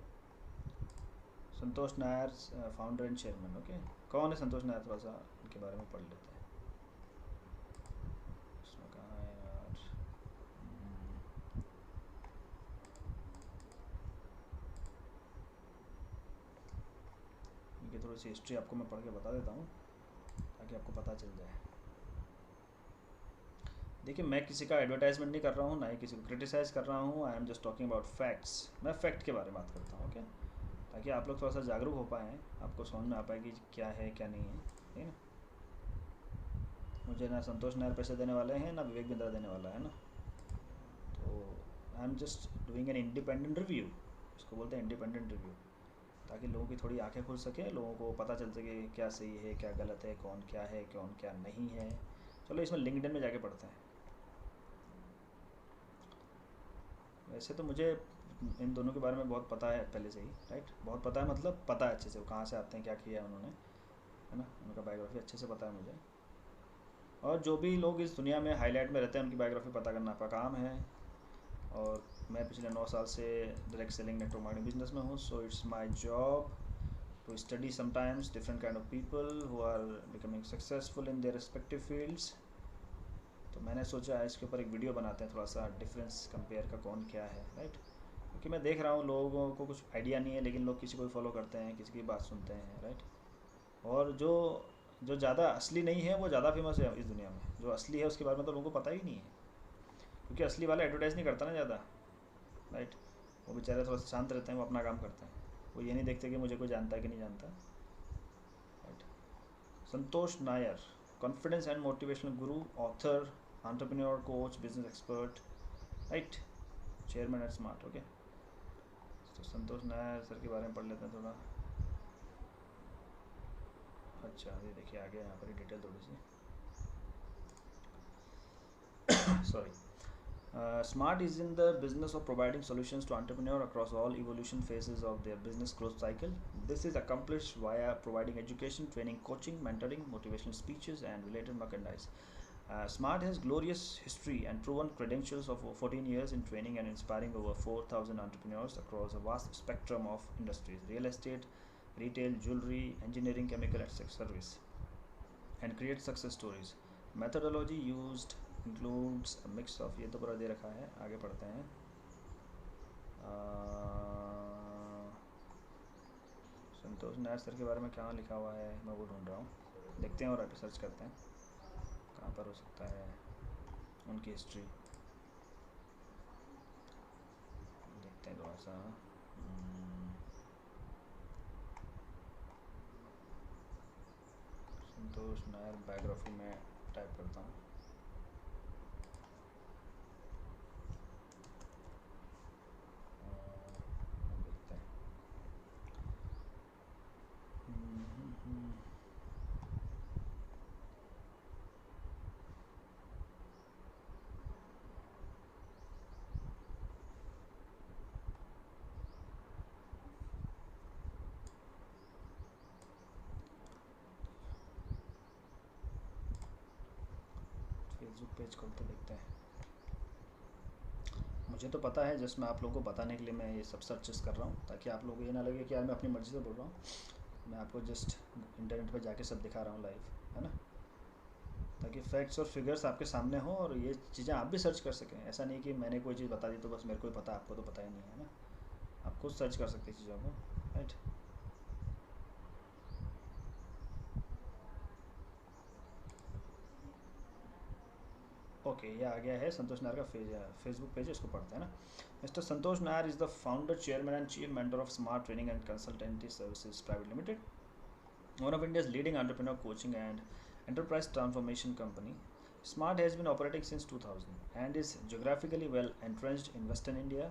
Speaker 1: Santosh Nair founder and chairman. Okay, कौन है संतोष नायर, थोड़ा सा इनके बारे में पढ़ लेते हैं। इसमें कहाँ है यार, इनकी थोड़ी सी हिस्ट्री आपको मैं पढ़ के बता देता हूँ ताकि आपको पता चल जाए। देखिए, मैं किसी का एडवर्टाइजमेंट नहीं कर रहा हूँ, ना ही किसी को क्रिटिसाइज़ कर रहा हूँ। I am just talking about facts. मैं फैक्ट के बारे में बात करता हूँ। ओके, ताकि आप लोग थोड़ा सा जागरूक हो पाएँ, आपको समझ में आ पाए कि क्या है क्या नहीं है, ठीक है ना। मुझे ना संतोष नायर पैसे देने वाले हैं, ना विवेक बिंद्रा देने वाला है ना। तो I am just doing an independent review, इसको बोलते हैं इंडिपेंडेंट रिव्यू, ताकि लोगों की थोड़ी आंखें खुल सके, लोगों को पता चल सके क्या सही है क्या गलत है, कौन क्या है कौन क्या नहीं है। चलो इसमें लिंक्डइन में जाके पढ़ते हैं। वैसे तो मुझे इन दोनों के बारे में बहुत पता है पहले से ही, राइट, बहुत पता है, मतलब पता है अच्छे से वो कहाँ से आते हैं, क्या किया है उन्होंने, है ना, उनका बायोग्राफी अच्छे से पता है मुझे। और जो भी लोग इस दुनिया में हाईलाइट में रहते हैं उनकी बायोग्राफी पता करना आपका काम है। और मैं पिछले 9 साल से direct selling network marketing business में हूँ, so it's my job to study sometimes different kind of people who are becoming successful in their respective fields. तो मैंने सोचा इसके ऊपर एक वीडियो बनाते हैं, थोड़ा सा डिफरेंस कंपेयर का कौन क्या है, राइट। क्योंकि मैं देख रहा हूँ लोगों को कुछ आइडिया नहीं है, लेकिन लोग किसी को भी फॉलो करते हैं, किसी की बात सुनते हैं, राइट। और जो जो ज़्यादा असली नहीं है वो ज़्यादा फेमस है इस दुनिया में, जो असली है उसके बारे में तो लोगों को पता ही नहीं है, क्योंकि असली वाला एडवर्टाइज़ नहीं करता ना ज़्यादा, राइट। वो बेचारे थोड़ा सा शांत रहते हैं, वो अपना काम करते हैं, वो ये नहीं देखते कि मुझे कोई जानता है कि नहीं जानता, right. Santosh Nair, confidence and motivational Guru, author, entrepreneur, coach, business expert, right, chairman at Smart. Okay, तो संतोष नायर सर के बारे में पढ़ लेते हैं थोड़ा। अच्छा, ये देखिए आगे यहाँ पर डिटेल थोड़ी सी, sorry. Smart is in the business of providing solutions to entrepreneurs across all evolution phases of their business growth cycle. This is accomplished via providing education, training, coaching, mentoring, motivational speeches, and related merchandise. Smart has glorious history and proven credentials of over 14 years in training and inspiring over 4,000 entrepreneurs across a vast spectrum of industries: real estate, retail, jewelry, engineering, chemical, and service, and create success stories. Methodology used includes a mix of, ये तो पूरा दे रखा है, आगे पढ़ते हैं। संतोष Nayar sir के बारे में क्या लिखा हुआ है मैं वो ढूंढ रहा हूँ, देखते हैं और आगे सर्च करते हैं कहाँ पर हो सकता है उनकी हिस्ट्री, देखते हैं थोड़ा सा। संतोष नायर बायोग्राफी में टाइप करता हूँ। देखते हैं। फेसबुक पेज खोलते देखते हैं। मुझे तो पता है, जस्ट मैं आप लोगों को बताने के लिए मैं ये सब सर्चेस कर रहा हूँ, ताकि आप लोगों को ये ना लगे कि यार मैं अपनी मर्ज़ी से बोल रहा हूँ। मैं आपको जस्ट इंटरनेट पर जाके सब दिखा रहा हूँ लाइव, है ना, ताकि फैक्ट्स और फिगर्स आपके सामने हो और ये चीज़ें आप भी सर्च कर सकें। ऐसा नहीं कि मैंने कोई चीज़ बता दी तो बस मेरे को ही पता, आपको तो पता ही नहीं है ना, आप खुद सर्च कर सकते चीज़ों को, राइट। ओके, ये आ गया है संतोष नायर का फेसबुक पेज, इसको पढ़ते हैं ना। Mister Santosh Nair is the founder, chairman and chief mentor of smart training and consultancy services private limited, one of India's leading entrepreneur coaching and enterprise transformation company. Smart has been operating since 2000 and is geographically well entrenched in Western India.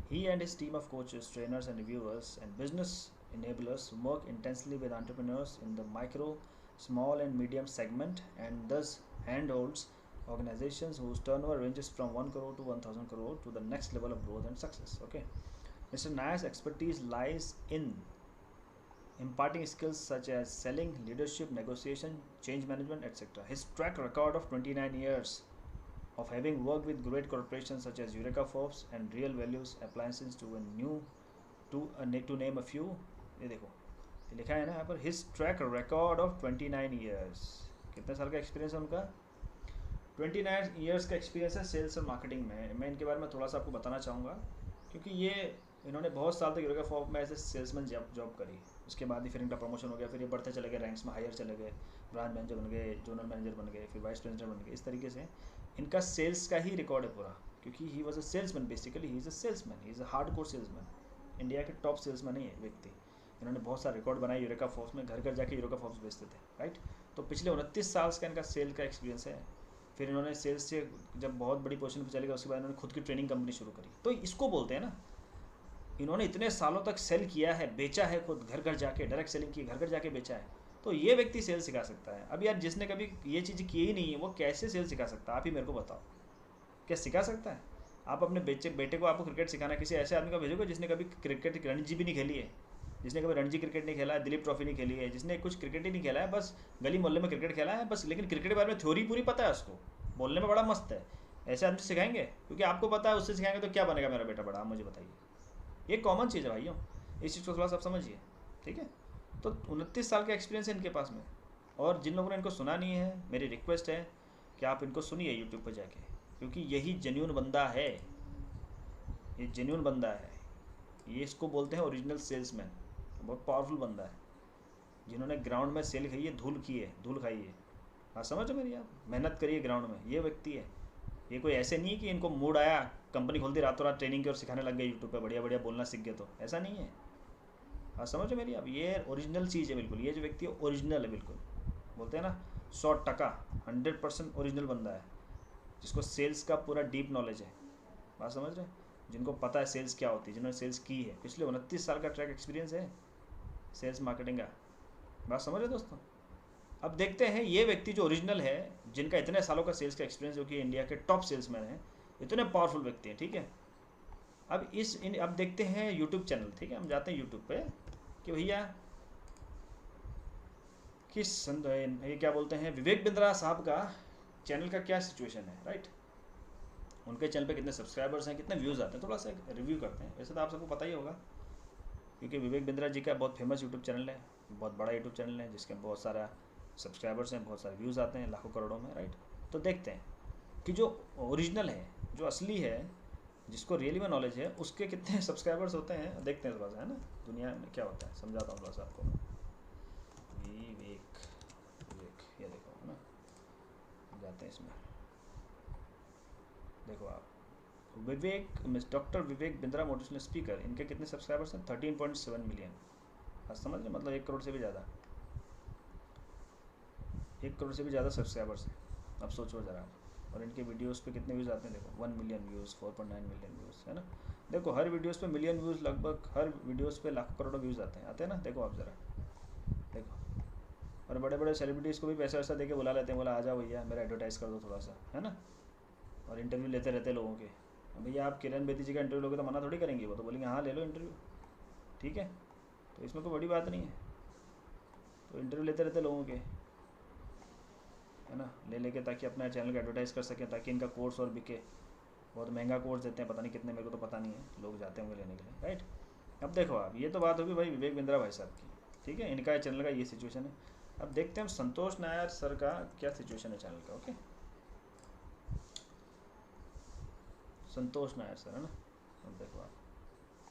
Speaker 1: He and his team of coaches, trainers, and reviewers and business enablers work intensely with entrepreneurs in the micro, small, and medium segment, and thus handholds organizations whose turnover ranges from 1 crore to 1000 crore to the next level of growth and success. Okay, Mr. Nayar's expertise lies in imparting skills such as selling, leadership, negotiation, change management, etc. His track record of 29 years of having worked with great corporations such as Eureka Forbes and Real Values Appliances to name a few. ये देखो, ये लिखा है ना यहाँ पर, his track record of 29 years. कितने साल का एक्सपीरियंस है उनका? 29 ईयर्स का एक्सपीरियंस है सेल्स और मार्केटिंग में. मैं इनके बारे में थोड़ा सा आपको बताना चाहूँगा, क्योंकि ये इन्होंने बहुत साल तक यूरोका फॉर्म में एज ए सेल्समैन जॉब करी. उसके बाद ही फिर इनका प्रमोशन हो गया, फिर ये बढ़ते चले गए, रैंक्स में हायर चले गए, ब्रांच मैनेजर बन गए, जोनल मैनेजर बन गए, फिर वाइस प्रेसिडेंट बन गए. इस तरीके से इनका सेल्स का ही रिकॉर्ड है पूरा, क्योंकि he was a salesman. Basically he is a salesman, he is a hard core salesman. India के टॉप सेल्समैन ही है व्यक्ति. इन्होंने बहुत सारा रिकॉर्ड बनाया यूरोका फॉर्म्स में, घर घर जाके यूरोका फॉर्म्स बेचते थे. राइट, तो पिछले 29 साल का इनका सेल का एक्सपीरियंस है. फिर इन्होंने सेल्स से जब बहुत बड़ी पोजीशन पर चले गए, उसके बाद इन्होंने खुद की ट्रेनिंग कंपनी शुरू करी. तो इसको बोलते हैं ना, इन्होंने इतने सालों तक सेल किया है, बेचा है, खुद घर घर जाके डायरेक्ट सेलिंग की, घर घर जाके बेचा है. तो ये व्यक्ति सेल सिखा सकता है. अब यार जिसने कभी ये चीज़ की ही नहीं है, वो कैसे सेल सिखा सकता है? आप ही मेरे को बताओ, क्या सिखा सकता है? आप अपने बेटे को, आपको क्रिकेट सिखाना, किसी ऐसे आदमी को भेजोगे जिसने कभी क्रिकेट रणजी भी नहीं खेली है, जिसने कभी रणजी क्रिकेट नहीं खेला है, दिलीप ट्रॉफी नहीं खेली है, जिसने कुछ क्रिकेट ही नहीं खेला है, बस गली मोहल्ले में क्रिकेट खेला है बस, लेकिन क्रिकेट के बारे में थ्योरी पूरी पता है उसको, बोलने में बड़ा मस्त है, ऐसे आदमी सिखाएंगे? क्योंकि आपको पता है, उससे सिखाएंगे तो क्या बनेगा मेरा बेटा बड़ा? आप मुझे बताइए. ये कॉमन चीज़ है भाइयों, इस चीज़ को थोड़ा सा आप समझिए. ठीक है, तो 29 साल का एक्सपीरियंस है इनके पास में. और जिन लोगों ने इनको सुना नहीं है, मेरी रिक्वेस्ट है कि आप इनको सुनिए यूट्यूब पर जाके, क्योंकि यही जेन्यून बंदा है. ये जेन्यून बंदा है, ये इसको बोलते हैं ओरिजिनल सेल्समैन. बहुत पावरफुल बंदा है, जिन्होंने ग्राउंड में सेल खाई है, धूल की है, धूल खाई है. हाँ, समझो मेरी, आप मेहनत करिए ग्राउंड में. ये व्यक्ति है. ये कोई ऐसे नहीं है कि इनको मूड आया, कंपनी खोल दी, रातों रात ट्रेनिंग की और सिखाने लग गए यूट्यूब पे, बढ़िया बढ़िया बोलना सीख गए, तो ऐसा नहीं है. हाँ, समझो मेरी आप, ये ओरिजिनल चीज़ है बिल्कुल. ये जो व्यक्ति है ओरिजिनल है बिल्कुल. बोलते हैं ना 100% 100% ओरिजिनल बंदा है, जिसको सेल्स का पूरा डीप नॉलेज है. बात समझ रहे हैं? जिनको पता है सेल्स क्या होती है, जिन्होंने सेल्स की है, पिछले 29 साल का ट्रैक एक्सपीरियंस है सेल्स मार्केटिंग का. बात समझ रहे दोस्तों? अब देखते हैं ये व्यक्ति जो ओरिजिनल है, जिनका इतने सालों का सेल्स का एक्सपीरियंस, जो कि इंडिया के टॉप सेल्समैन हैं, इतने पावरफुल व्यक्ति हैं. ठीक है, अब अब देखते हैं यूट्यूब चैनल. ठीक है, हम जाते हैं यूट्यूब पे कि भैया ये क्या बोलते हैं, विवेक बिंद्रा साहब का चैनल का क्या सिचुएशन है. राइट, उनके चैनल पे कितने सब्सक्राइबर्स हैं, कितने व्यूज़ आते हैं, थोड़ा सा रिव्यू करते हैं. वैसे तो आप सबको पता ही होगा, क्योंकि विवेक बिंद्रा जी का बहुत फेमस यूट्यूब चैनल है, बहुत बड़ा यूट्यूब चैनल है, जिसके बहुत सारा सब्सक्राइबर्स हैं, बहुत सारे व्यूज़ आते हैं, लाखों करोड़ों में. राइट, तो देखते हैं कि जो ओरिजिनल है, जो असली है, जिसको रियली में नॉलेज है, उसके कितने सब्सक्राइबर्स होते हैं. देखते हैं थोड़ा सा, है ना, दुनिया में क्या होता है, समझाता हूँ थोड़ा सा आपको. विवेक विवेक, ये देखो, है ना, जाते हैं इसमें. देखो आप, विवेक, doctor Vivek Bindra motivational speaker, इनके कितने सब्सक्राइबर्स हैं? 13.7 मिलियन. आज समझ लें, मतलब 1 करोड़ से भी ज़्यादा, 1 करोड़ से भी ज़्यादा सब्सक्राइबर्स हैं. अब सोचो ज़रा आप. और इनके वीडियोस पे कितने व्यूज़ आते हैं? देखो, 1 मिलियन व्यूज़, 4.9 मिलियन व्यूज़, है ना. देखो, हर वीडियोस पे मिलियन व्यूज़, लगभग हर वीडियोस पे लाखों करोड़ों व्यूज़ आते हैं ना. देखो आप ज़रा, देखो. और बड़े बड़े सेलिब्रिटीज़ को भी पैसा वैसा दे के बुला लेते हैं, बोला आ जाओ भैया, मेरा एडवर्टाइज़ कर दो थोड़ा सा, है ना. और इंटरव्यू लेते रहते हैं लोगों के. भैया आप किरण बेदी जी का इंटरव्यू लोगे तो मना थोड़ी करेंगे, वो तो बोलेंगे हाँ ले लो इंटरव्यू. ठीक है, तो इसमें कोई बड़ी बात नहीं है. तो इंटरव्यू लेते रहते लोगों के, है ना, ले लेके, ताकि अपना चैनल का एडवर्टाइज़ कर सकें, ताकि इनका कोर्स और बिके. बहुत महंगा कोर्स देते हैं, पता नहीं कितने, मेरे को तो पता नहीं है, लोग जाते होंगे लेने के लिए. राइट, अब देखो आप, ये तो बात होगी भाई विवेक बिंद्रा भाई साहब की. ठीक है, इनका चैनल का ये सिचुएशन है. अब देखते हैं हम संतोष नायर सर का क्या सिचुएशन है चैनल का. ओके, संतोष नायर सर, है ना. अब देखो आप,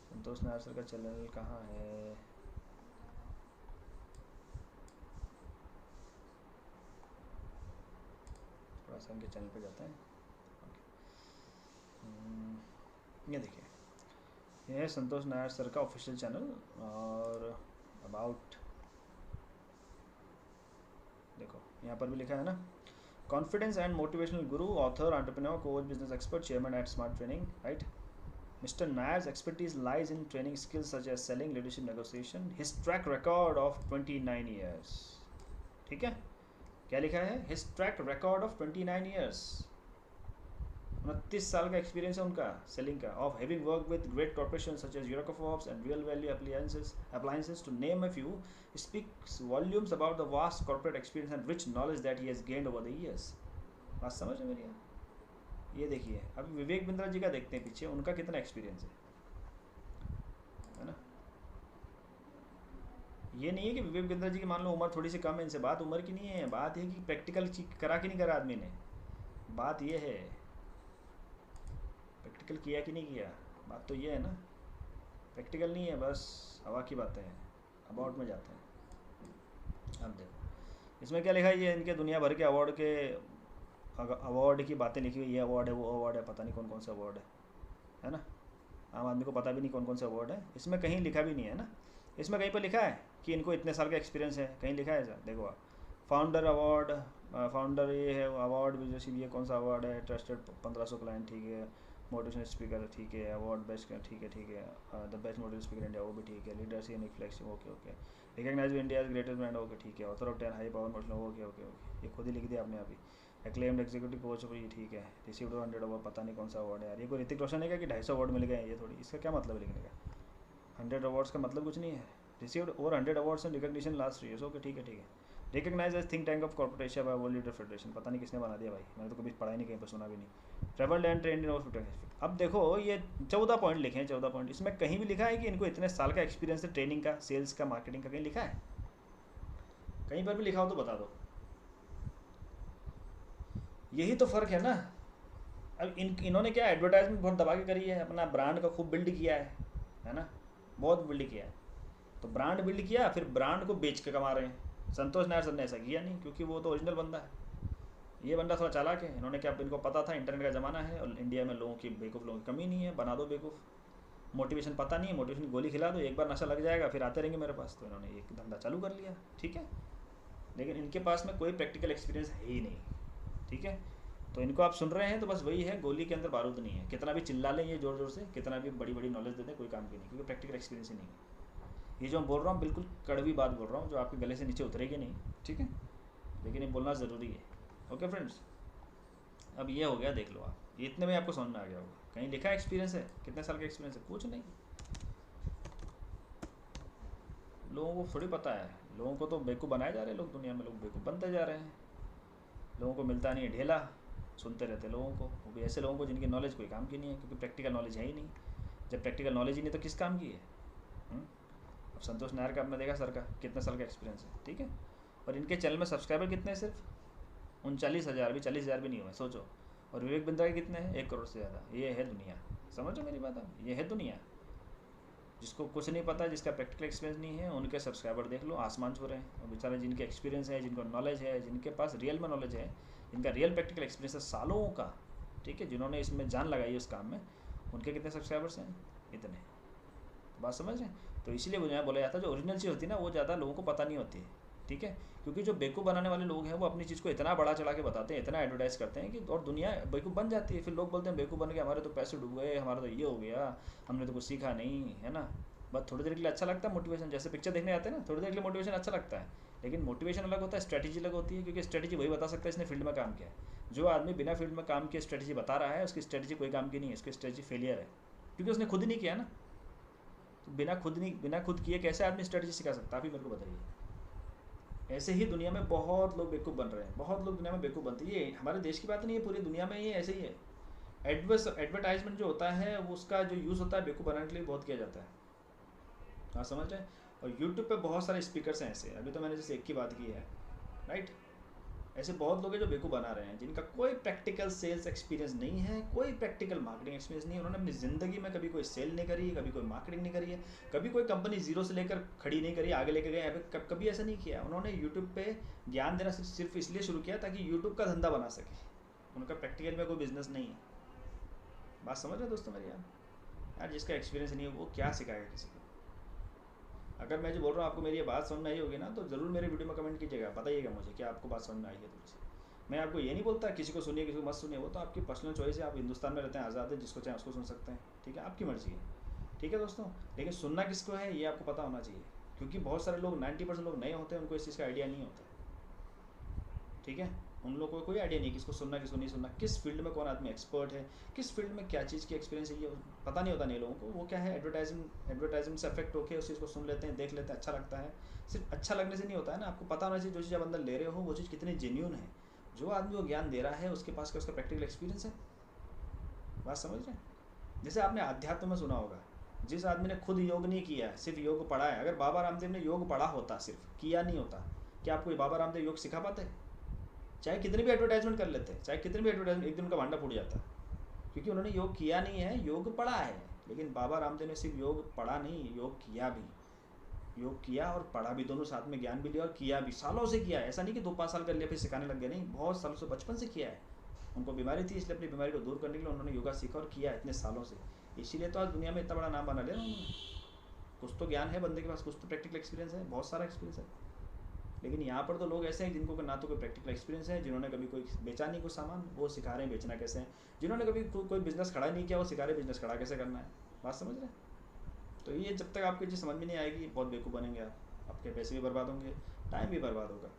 Speaker 1: संतोष नायर सर का चैनल कहाँ है? थोड़ा सा इनके चैनल पे जाते हैं. ये देखिए, ये है संतोष नायर सर का ऑफिशियल चैनल. और अबाउट, देखो यहाँ पर भी लिखा है ना, confidence and motivational Guru, author, entrepreneur, coach, business expert, chairman at smart training. Right, Mr. Nayar's expertise lies in training skills such as selling, leadership, negotiation. His track record of 29 years. ठीक है, क्या लिखा है, his track record of 29 years, 29 साल का experience है उनका selling का, of having work with great corporation such as Eurocops and Real Value appliances to name a few, speaks volumes about the vast corporate experience and rich knowledge that he has gained over the years. बात समझ रहे मेरी यार? ये देखिए, अभी विवेक बिंद्रा जी का देखते हैं पीछे, उनका कितना एक्सपीरियंस है ना। ये नहीं है कि विवेक बिंद्रा जी की मान लो उम्र थोड़ी सी कम है, इनसे बात उम्र की नहीं है, बात है कि प्रैक्टिकल करा कि नहीं करा आदमी ने, बात ये है प्रैक्टिकल किया कि नहीं किया, बात तो ये है ना। प्रैक्टिकल नहीं है, बस हवा की बातें हैं, अबाउट में जाते हैं। अब देखो इसमें क्या लिखा है, ये इनके दुनिया भर के अवार्ड की बातें लिखी हुई, ये अवार्ड है वो अवार्ड है, पता नहीं कौन कौन से अवार्ड है ना। आम आदमी को पता भी नहीं कौन कौन से अवार्ड है, इसमें कहीं लिखा भी नहीं है ना। इसमें कहीं पर लिखा है कि इनको इतने साल का एक्सपीरियंस है, कहीं लिखा है सर? देखो आप, फाउंडर अवार्ड, फाउंडर ये है अवार्ड, लीडरशिप ये कौन सा अवार्ड है, ट्रस्टेड 1500 क्लाइंट, ठीक है, मोटिवेशनल स्पीकर ठीक है, अवार्ड बेस्ट ठीक है, the best motivational speaker India वो भी ठीक है, leadership in flexing okay, recognise India greatest brand okay ठीक है, author of 10 high power motivational okay, ये खुद ही लिख दिया आपने अभी, एक्लेम्ड एग्जीक्यूटिव कोच ये ठीक है, रिसीव्ड 100 अवार्ड, पता नहीं कौन सा अवार्ड है यार, ये कोई ऋतिक रोशन है क्या कि 250 अवार्ड मिल गए हैं, ये थोड़ी, इसका क्या मतलब लिखने का, 100 अवार्ड्स का मतलब कुछ नहीं है, received over 100 awards and recognition last years okay ठीक है, recognise as think tank of corporate Asia by world leader federation, पता नहीं किसने बना दिया भाई, मैंने तो कभी पढ़ा ही नहीं, कहीं पर सुना भी नहीं, travelled and trend in hospital. अब देखो ये 14 पॉइंट लिखे हैं, 14 पॉइंट, इसमें कहीं भी लिखा है कि इनको इतने साल का एक्सपीरियंस है ट्रेनिंग का, सेल्स का, मार्केटिंग का, कहीं लिखा है? कहीं पर भी लिखा हो तो बता दो। यही तो फ़र्क है ना। अब इन्होंने क्या एडवर्टाइजमेंट बहुत दबा के करी है, अपना ब्रांड का खूब बिल्ड किया है ना, बहुत बिल्ड किया है, तो ब्रांड बिल्ड किया, फिर ब्रांड को बेच के कमा रहे हैं। संतोष नायर सर ने ऐसा किया नहीं, क्योंकि वो तो ओरिजिनल बंदा है, ये बंदा थोड़ा चालाक है। इन्होंने क्या, इनको पता था इंटरनेट का ज़माना है और इंडिया में लोगों की बेवकूफ़ लोगों की कमी नहीं है, बना दो बेवकूफ़। मोटिवेशन पता नहीं है, मोटिवेशन गोली खिला दो, एक बार नशा लग जाएगा फिर आते रहेंगे मेरे पास, तो इन्होंने एक धंधा चालू कर लिया, ठीक है। लेकिन इनके पास में कोई प्रैक्टिकल एक्सपीरियंस है ही नहीं, ठीक है। तो इनको आप सुन रहे हैं तो बस वही है, गोली के अंदर बारूद नहीं है, कितना भी चिल्ला लें ये ज़ोर ज़ोर से, कितना भी बड़ी बड़ी नॉलेज दे दें, कोई काम की नहीं, क्योंकि प्रैक्टिकल एक्सपीरियंस ही नहीं है। ये जो मैं बोल रहा हूँ बिल्कुल कड़वी बात बोल रहा हूँ, जो आपके गले से नीचे उतरेगी नहीं, ठीक है, लेकिन ये बोलना ज़रूरी है। ओके फ्रेंड्स, अब ये हो गया, देख लो आप, ये इतने में आपको समझ में आ गया होगा। कहीं लिखा है एक्सपीरियंस है, कितने साल का एक्सपीरियंस है? कुछ नहीं, लोगों को थोड़ी पता है, लोगों को तो बेवकूफ़ बनाए जा रहे हैं लोग, दुनिया में लोग बेवकूफ़ बनते जा रहे हैं, लोगों को मिलता नहीं है ढेला, सुनते रहते लोगों को, वो भी ऐसे लोगों को जिनकी नॉलेज कोई काम की नहीं है, क्योंकि प्रैक्टिकल नॉलेज है ही नहीं। जब प्रैक्टिकल नॉलेज ही नहीं तो किस काम की है? अब संतोष नायर का आपने देखा सर का कितने साल का एक्सपीरियंस है, ठीक है, और इनके चैनल में सब्सक्राइबर कितने हैं? सिर्फ 39,000, भी 40,000 भी नहीं हुए, सोचो। और विवेक बिंद्रा के कितने हैं? 1 करोड़ से ज़्यादा। ये है दुनिया, समझो मेरी बात आप, ये है दुनिया। जिसको कुछ नहीं पता, जिसका प्रैक्टिकल एक्सपीरियंस नहीं है, उनके सब्सक्राइबर देख लो आसमान छू रहे हैं, और बेचारे जिनके एक्सपीरियंस है, जिनको नॉलेज है, जिनके पास रियल में नॉलेज है, जिनका रियल प्रैक्टिकल एक्सपीरियंस है सालों का, ठीक है, जिन्होंने इसमें जान लगाई उस काम में, उनके कितने सब्सक्राइबर्स हैं? इतने। बात समझ रहे हैं? तो इसीलिए मुझे बोला जाता है जो ओरिजिनल चीज़ होती है ना, वो ज़्यादा लोगों को पता नहीं होती है, ठीक है, क्योंकि जो बेवकूफ़ बनाने वाले लोग हैं वो अपनी चीज़ को इतना बड़ा चला के बताते हैं, इतना एडवर्टाइज़ करते हैं कि और दुनिया बेवकूफ़ बन जाती है। फिर लोग बोलते हैं बेवकूफ़ बन के हमारे तो पैसे डूब गए, हमारा तो ये हो गया, हमने तो कुछ सीखा नहीं, है ना। बस थोड़ी देर के लिए अच्छा लगता है मोटिवेशन, जैसे पिक्चर देखने आते हैं ना, थोड़ी देर के लिए मोटिवेशन अच्छा लगता है, लेकिन मोटिवेशन अलग होता है, स्ट्रैटेजी अलग होती है, क्योंकि स्ट्रैटेजी वही बता सकता है इसने फील्ड में काम किया है। जो आदमी बिना फील्ड में काम किए स्ट्रैटेजी बता रहा है, उसकी स्ट्रैटेजी कोई काम की नहीं है, उसकी स्ट्रैटेजी फेलियर है, क्योंकि उसने खुद ही नहीं किया ना। तो बिना खुद किए कैसे आदमी स्ट्रैटेजी सिखा सकता है? आप ही मेरे को बताइए। ऐसे ही दुनिया में बहुत लोग बेवकूफ़ बन रहे हैं, बहुत लोग दुनिया में बेवकूफ़ बनते हैं। ये हमारे देश की बात नहीं है, पूरी दुनिया में ये ऐसे ही है। एडवर्टाइजमेंट जो होता है वो उसका जो यूज़ होता है बेवकूफ़ बनाने के लिए बहुत किया जाता है, हाँ समझ रहे हैं। और यूट्यूब पे बहुत सारे स्पीकर्स हैं ऐसे, अभी तो मैंने जैसे एक की बात की है, राइट। ऐसे बहुत लोग हैं जो बेवकूफ़ बना रहे हैं, जिनका कोई प्रैक्टिकल सेल्स एक्सपीरियंस नहीं है, कोई प्रैक्टिकल मार्केटिंग एक्सपीरियंस नहीं है। उन्होंने अपनी ज़िंदगी में कभी कोई सेल नहीं करी, कभी कोई मार्केटिंग नहीं करी है, कभी कोई कंपनी जीरो से लेकर खड़ी नहीं करी, आगे लेके गए, कभी ऐसा नहीं किया। उन्होंने यूट्यूब पे ज्ञान देना सिर्फ इसलिए शुरू किया ताकि यूट्यूब का धंधा बना सके, उनका प्रैक्टिकल में कोई बिजनेस नहीं है। बात समझ रहे दोस्तों मेरी? यार जिसका एक्सपीरियंस नहीं है वो क्या सिखाएगा किसी को? अगर मैं जो बोल रहा हूँ आपको मेरी ये बात समझ में आई होगी ना, तो ज़रूर मेरे वीडियो में कमेंट कीजिएगा, बताइएगा मुझे कि आपको बात समझ में आई है थोड़ी सी। मैं आपको ये नहीं बोलता किसी को सुनिए किसी को मत सुनिए, वो तो आपकी पर्सनल चॉइस है, आप हिंदुस्तान में रहते हैं, आज़ाद है, जिसको चाहे उसको सुन सकते हैं, ठीक है, आपकी मर्जी है, ठीक है दोस्तों। लेकिन सुनना किसको है ये आपको पता होना चाहिए, क्योंकि बहुत सारे लोग 90% लोग नए होते हैं, उनको इस चीज़ का आइडिया नहीं होता। ठीक है, उन लोगों को कोई आइडिया नहीं किसको सुनना किसको नहीं सुनना, किस फील्ड में कौन आदमी एक्सपर्ट है, किस फील्ड में क्या चीज़ की एक्सपीरियंस है, ये पता नहीं होता नहीं लोगों को। वो क्या है, एडवर्टाइजमेंट से अफेक्ट होकर उस चीज़ को सुन लेते हैं, देख लेते हैं, अच्छा लगता है। सिर्फ अच्छा लगने से नहीं होता है ना, आपको पता होना चाहिए जो चीज़ आप अंदर ले रहे हो वो चीज़ कितनी जेन्यून है, जो आदमी वो ज्ञान दे रहा है उसके पास क्या उसका प्रैक्टिकल एक्सपीरियंस है। बात समझ रहे हैं। जैसे आपने अध्यात्म में सुना होगा, जिस आदमी ने खुद योग नहीं किया है, सिर्फ योग पढ़ा है, अगर बाबा रामदेव ने योग पढ़ा होता सिर्फ किया नहीं होता, क्या आपको बाबा रामदेव योग सिखा पाते? चाहे कितनी भी एडवर्टाइजमेंट कर लेते हैं, चाहे कितनी भी एडवर्टाइजमेंट, एक दिन उनका भांडा फूट जाता है, क्योंकि उन्होंने योग किया नहीं है, योग पढ़ा है। लेकिन बाबा रामदेव ने सिर्फ योग पढ़ा नहीं, योग किया भी, योग किया और पढ़ा भी, दोनों साथ में, ज्ञान भी लिया और किया भी, सालों से किया है। ऐसा नहीं कि 2-5 साल कर लिया फिर सिखाने लग गए, नहीं, बहुत सालों से, बचपन से किया है। उनको बीमारी थी इसलिए अपनी बीमारी को दूर करने के लिए उन्होंने योगा सीखा और किया इतने सालों से, इसीलिए तो आज दुनिया में इतना बड़ा नाम बना लिया उन्होंने। कुछ तो ज्ञान है बंदे के पास, कुछ तो प्रैक्टिकल एक्सपीरियंस है, बहुत सारा एक्सपीरियंस है। लेकिन यहाँ पर तो लोग ऐसे हैं जिनको ना तो कोई प्रैक्टिकल एक्सपीरियंस है, जिन्होंने कभी कोई बेचा नहीं कोई सामान, वो सिखा रहे हैं बेचना कैसे है, जिन्होंने कभी कोई बिजनेस खड़ा नहीं किया वो सिखा रहे बिजनेस खड़ा कैसे करना है। बात समझ रहे हैं। तो ये जब तक आपकी चीज़ समझ में नहीं आएगी बहुत बेवकूफ़ बनेंगे आप, आपके पैसे भी बर्बाद होंगे, टाइम भी बर्बाद होगा।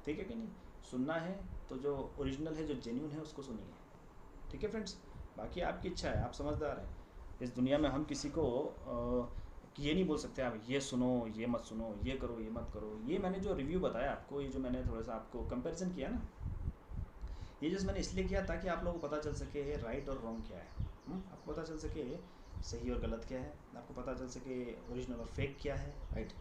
Speaker 1: ठीक है कि नहीं। सुनना है तो जो ओरिजिनल है, जो जेन्यून है, उसको सुनिए। ठीक है फ्रेंड्स, बाकी आपकी इच्छा है, आप समझदार हैं। इस दुनिया में हम किसी को ये नहीं बोल सकते आप ये सुनो ये मत सुनो, ये करो ये मत करो। ये मैंने जो रिव्यू बताया आपको, ये जो मैंने थोड़ा सा आपको कंपैरिजन किया ना, ये जस्ट मैंने इसलिए किया ताकि आप लोगों को पता चल सके राइट और रॉन्ग क्या है। आपको पता चल सके सही और गलत क्या है, आपको पता चल सके ओरिजिनल और फेक क्या है, राइट।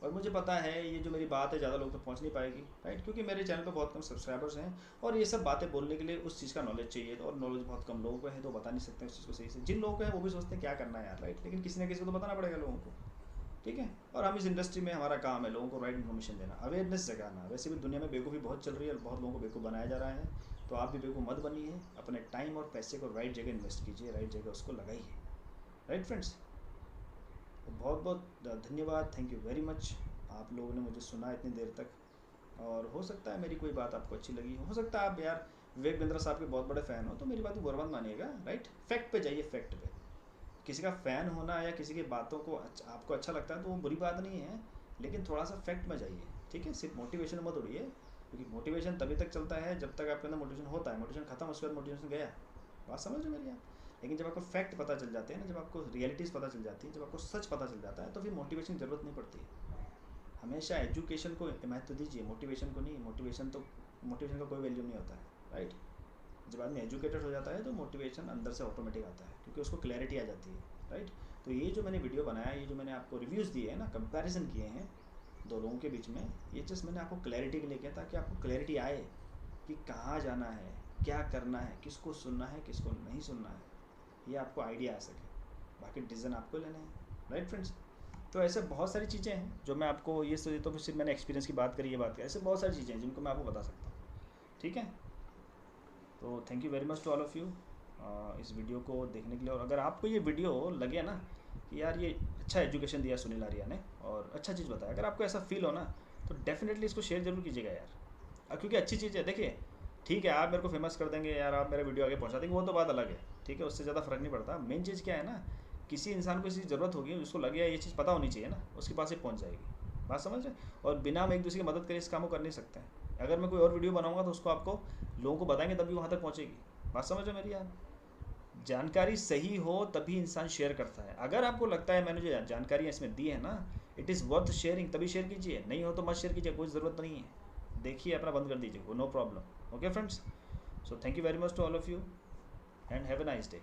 Speaker 1: और मुझे पता है ये जो मेरी बात है ज़्यादा लोग तक पहुंच नहीं पाएगी, राइट, क्योंकि मेरे चैनल पे बहुत कम सब्सक्राइबर्स हैं और ये सब बातें बोलने के लिए उस चीज़ का नॉलेज चाहिए, और नॉलेज बहुत कम लोगों को है, तो बता नहीं सकते उस चीज़ को सही से। जिन लोगों को है वो भी सोचते हैं क्या करना है यार, राइट, लेकिन किसी न किसी को तो बताना पड़ेगा लोगों को। ठीक है, और हम इस इंडस्ट्री में, हमारा काम है लोगों को राइट इन्फॉर्मेशन देना, अवेयरनेस जगाना। वैसे भी दुनिया में बेवकूफ़ी बहुत चल रही है और बहुत लोगों को बेवकूफ़ बनाया जा रहा है, तो आप भी बेवकूफ़ मत बनिए, अपने टाइम और पैसे को राइट जगह इन्वेस्ट कीजिए, राइट जगह उसको लगाइए, राइट फ्रेंड्स। तो बहुत बहुत धन्यवाद, थैंक यू वेरी मच, आप लोगों ने मुझे सुना इतनी देर तक। और हो सकता है मेरी कोई बात आपको अच्छी लगी हो सकता है आप यार विवेक बिंद्रा साहब के बहुत बड़े फ़ैन हो, तो मेरी बात को बुरा मत मानिएगा, राइट। फैक्ट पे जाइए, फैक्ट पे। किसी का फ़ैन होना या किसी की बातों को आपको अच्छा लगता है तो वो बुरी बात नहीं है, लेकिन थोड़ा सा फैक्ट में जाइए, ठीक है। सिर्फ मोटिवेशन मत उड़िए, क्योंकि मोटिवेशन तभी तक चलता है जब तक आपके अंदर मोटिवेशन होता है, मोटिवेशन खत्म उसके बाद मोटिवेशन गया। बात समझ लो मेरी आप। लेकिन जब आपको फैक्ट पता चल जाते हैं ना, जब आपको रियलिटीज़ पता चल जाती है, जब आपको सच पता चल जाता है, तो फिर मोटिवेशन की ज़रूरत नहीं पड़ती। हमेशा एजुकेशन को महत्व दीजिए, मोटिवेशन को नहीं। मोटिवेशन का कोई वैल्यू नहीं होता है, राइट। जब आदमी एजुकेटेड हो जाता है तो मोटिवेशन अंदर से ऑटोमेटिक आता है, क्योंकि उसको क्लैरिटी आ जाती है, राइट। तो ये जो मैंने वीडियो बनाया, ये जो मैंने आपको रिव्यूज़ दिए हैं ना, कंपैरिजन किए हैं दो लोगों के बीच में, ये जस्ट मैंने आपको क्लैरिटी के लिए किया, ताकि आपको क्लैरिटी आए कि कहाँ जाना है, क्या करना है, किसको सुनना है, किसको नहीं सुनना है, ये आपको आइडिया आ सके। बाकी डिसीजन आपको लेने हैं, राइट फ्रेंड्स। तो ऐसे बहुत सारी चीज़ें हैं जो मैं आपको, ये तो सिर्फ मैंने एक्सपीरियंस की बात करी, ये बात करी, ऐसे बहुत सारी चीज़ें हैं जिनको मैं आपको बता सकता हूँ, ठीक है। तो thank you very much to all of you इस वीडियो को देखने के लिए। और अगर आपको ये वीडियो लगे ना कि यार ये अच्छा एजुकेशन दिया सुनील आर्या ने और अच्छा चीज़ बताया, अगर आपको ऐसा फील हो ना, तो डेफिनेटली इसको शेयर जरूर कीजिएगा यार, क्योंकि अच्छी चीज़ है। देखिए ठीक है, आप मेरे को फेमस कर देंगे यार, आप मेरा वीडियो आगे पहुँचा देंगे, वो तो बात अलग है, ठीक है, उससे ज़्यादा फ़र्क नहीं पड़ता। मेन चीज़ क्या है ना, किसी इंसान को इसी ज़रूरत होगी, उसको लगे ये चीज़ पता होनी चाहिए ना, उसके पास ही पहुँच जाएगी। बात समझ रहे। और बिना हम एक दूसरे की मदद करें इस काम को कर नहीं सकते हैं। अगर मैं कोई और वीडियो बनाऊंगा तो उसको आपको लोगों को बताएंगे तभी वहाँ तक पहुँचेगी। बात समझ रहे मेरी यार। जानकारी सही हो तभी इंसान शेयर करता है। अगर आपको लगता है मैंने जो जानकारी इसमें दी है ना, इट इज़ वर्थ शेयरिंग, तभी शेयर कीजिए, नहीं हो तो मत शेयर कीजिए, कोई ज़रूरत नहीं है। देखिए अपना बंद कर दीजिए, no problem. Okay friends, so thank you very much to all of you and have a nice day.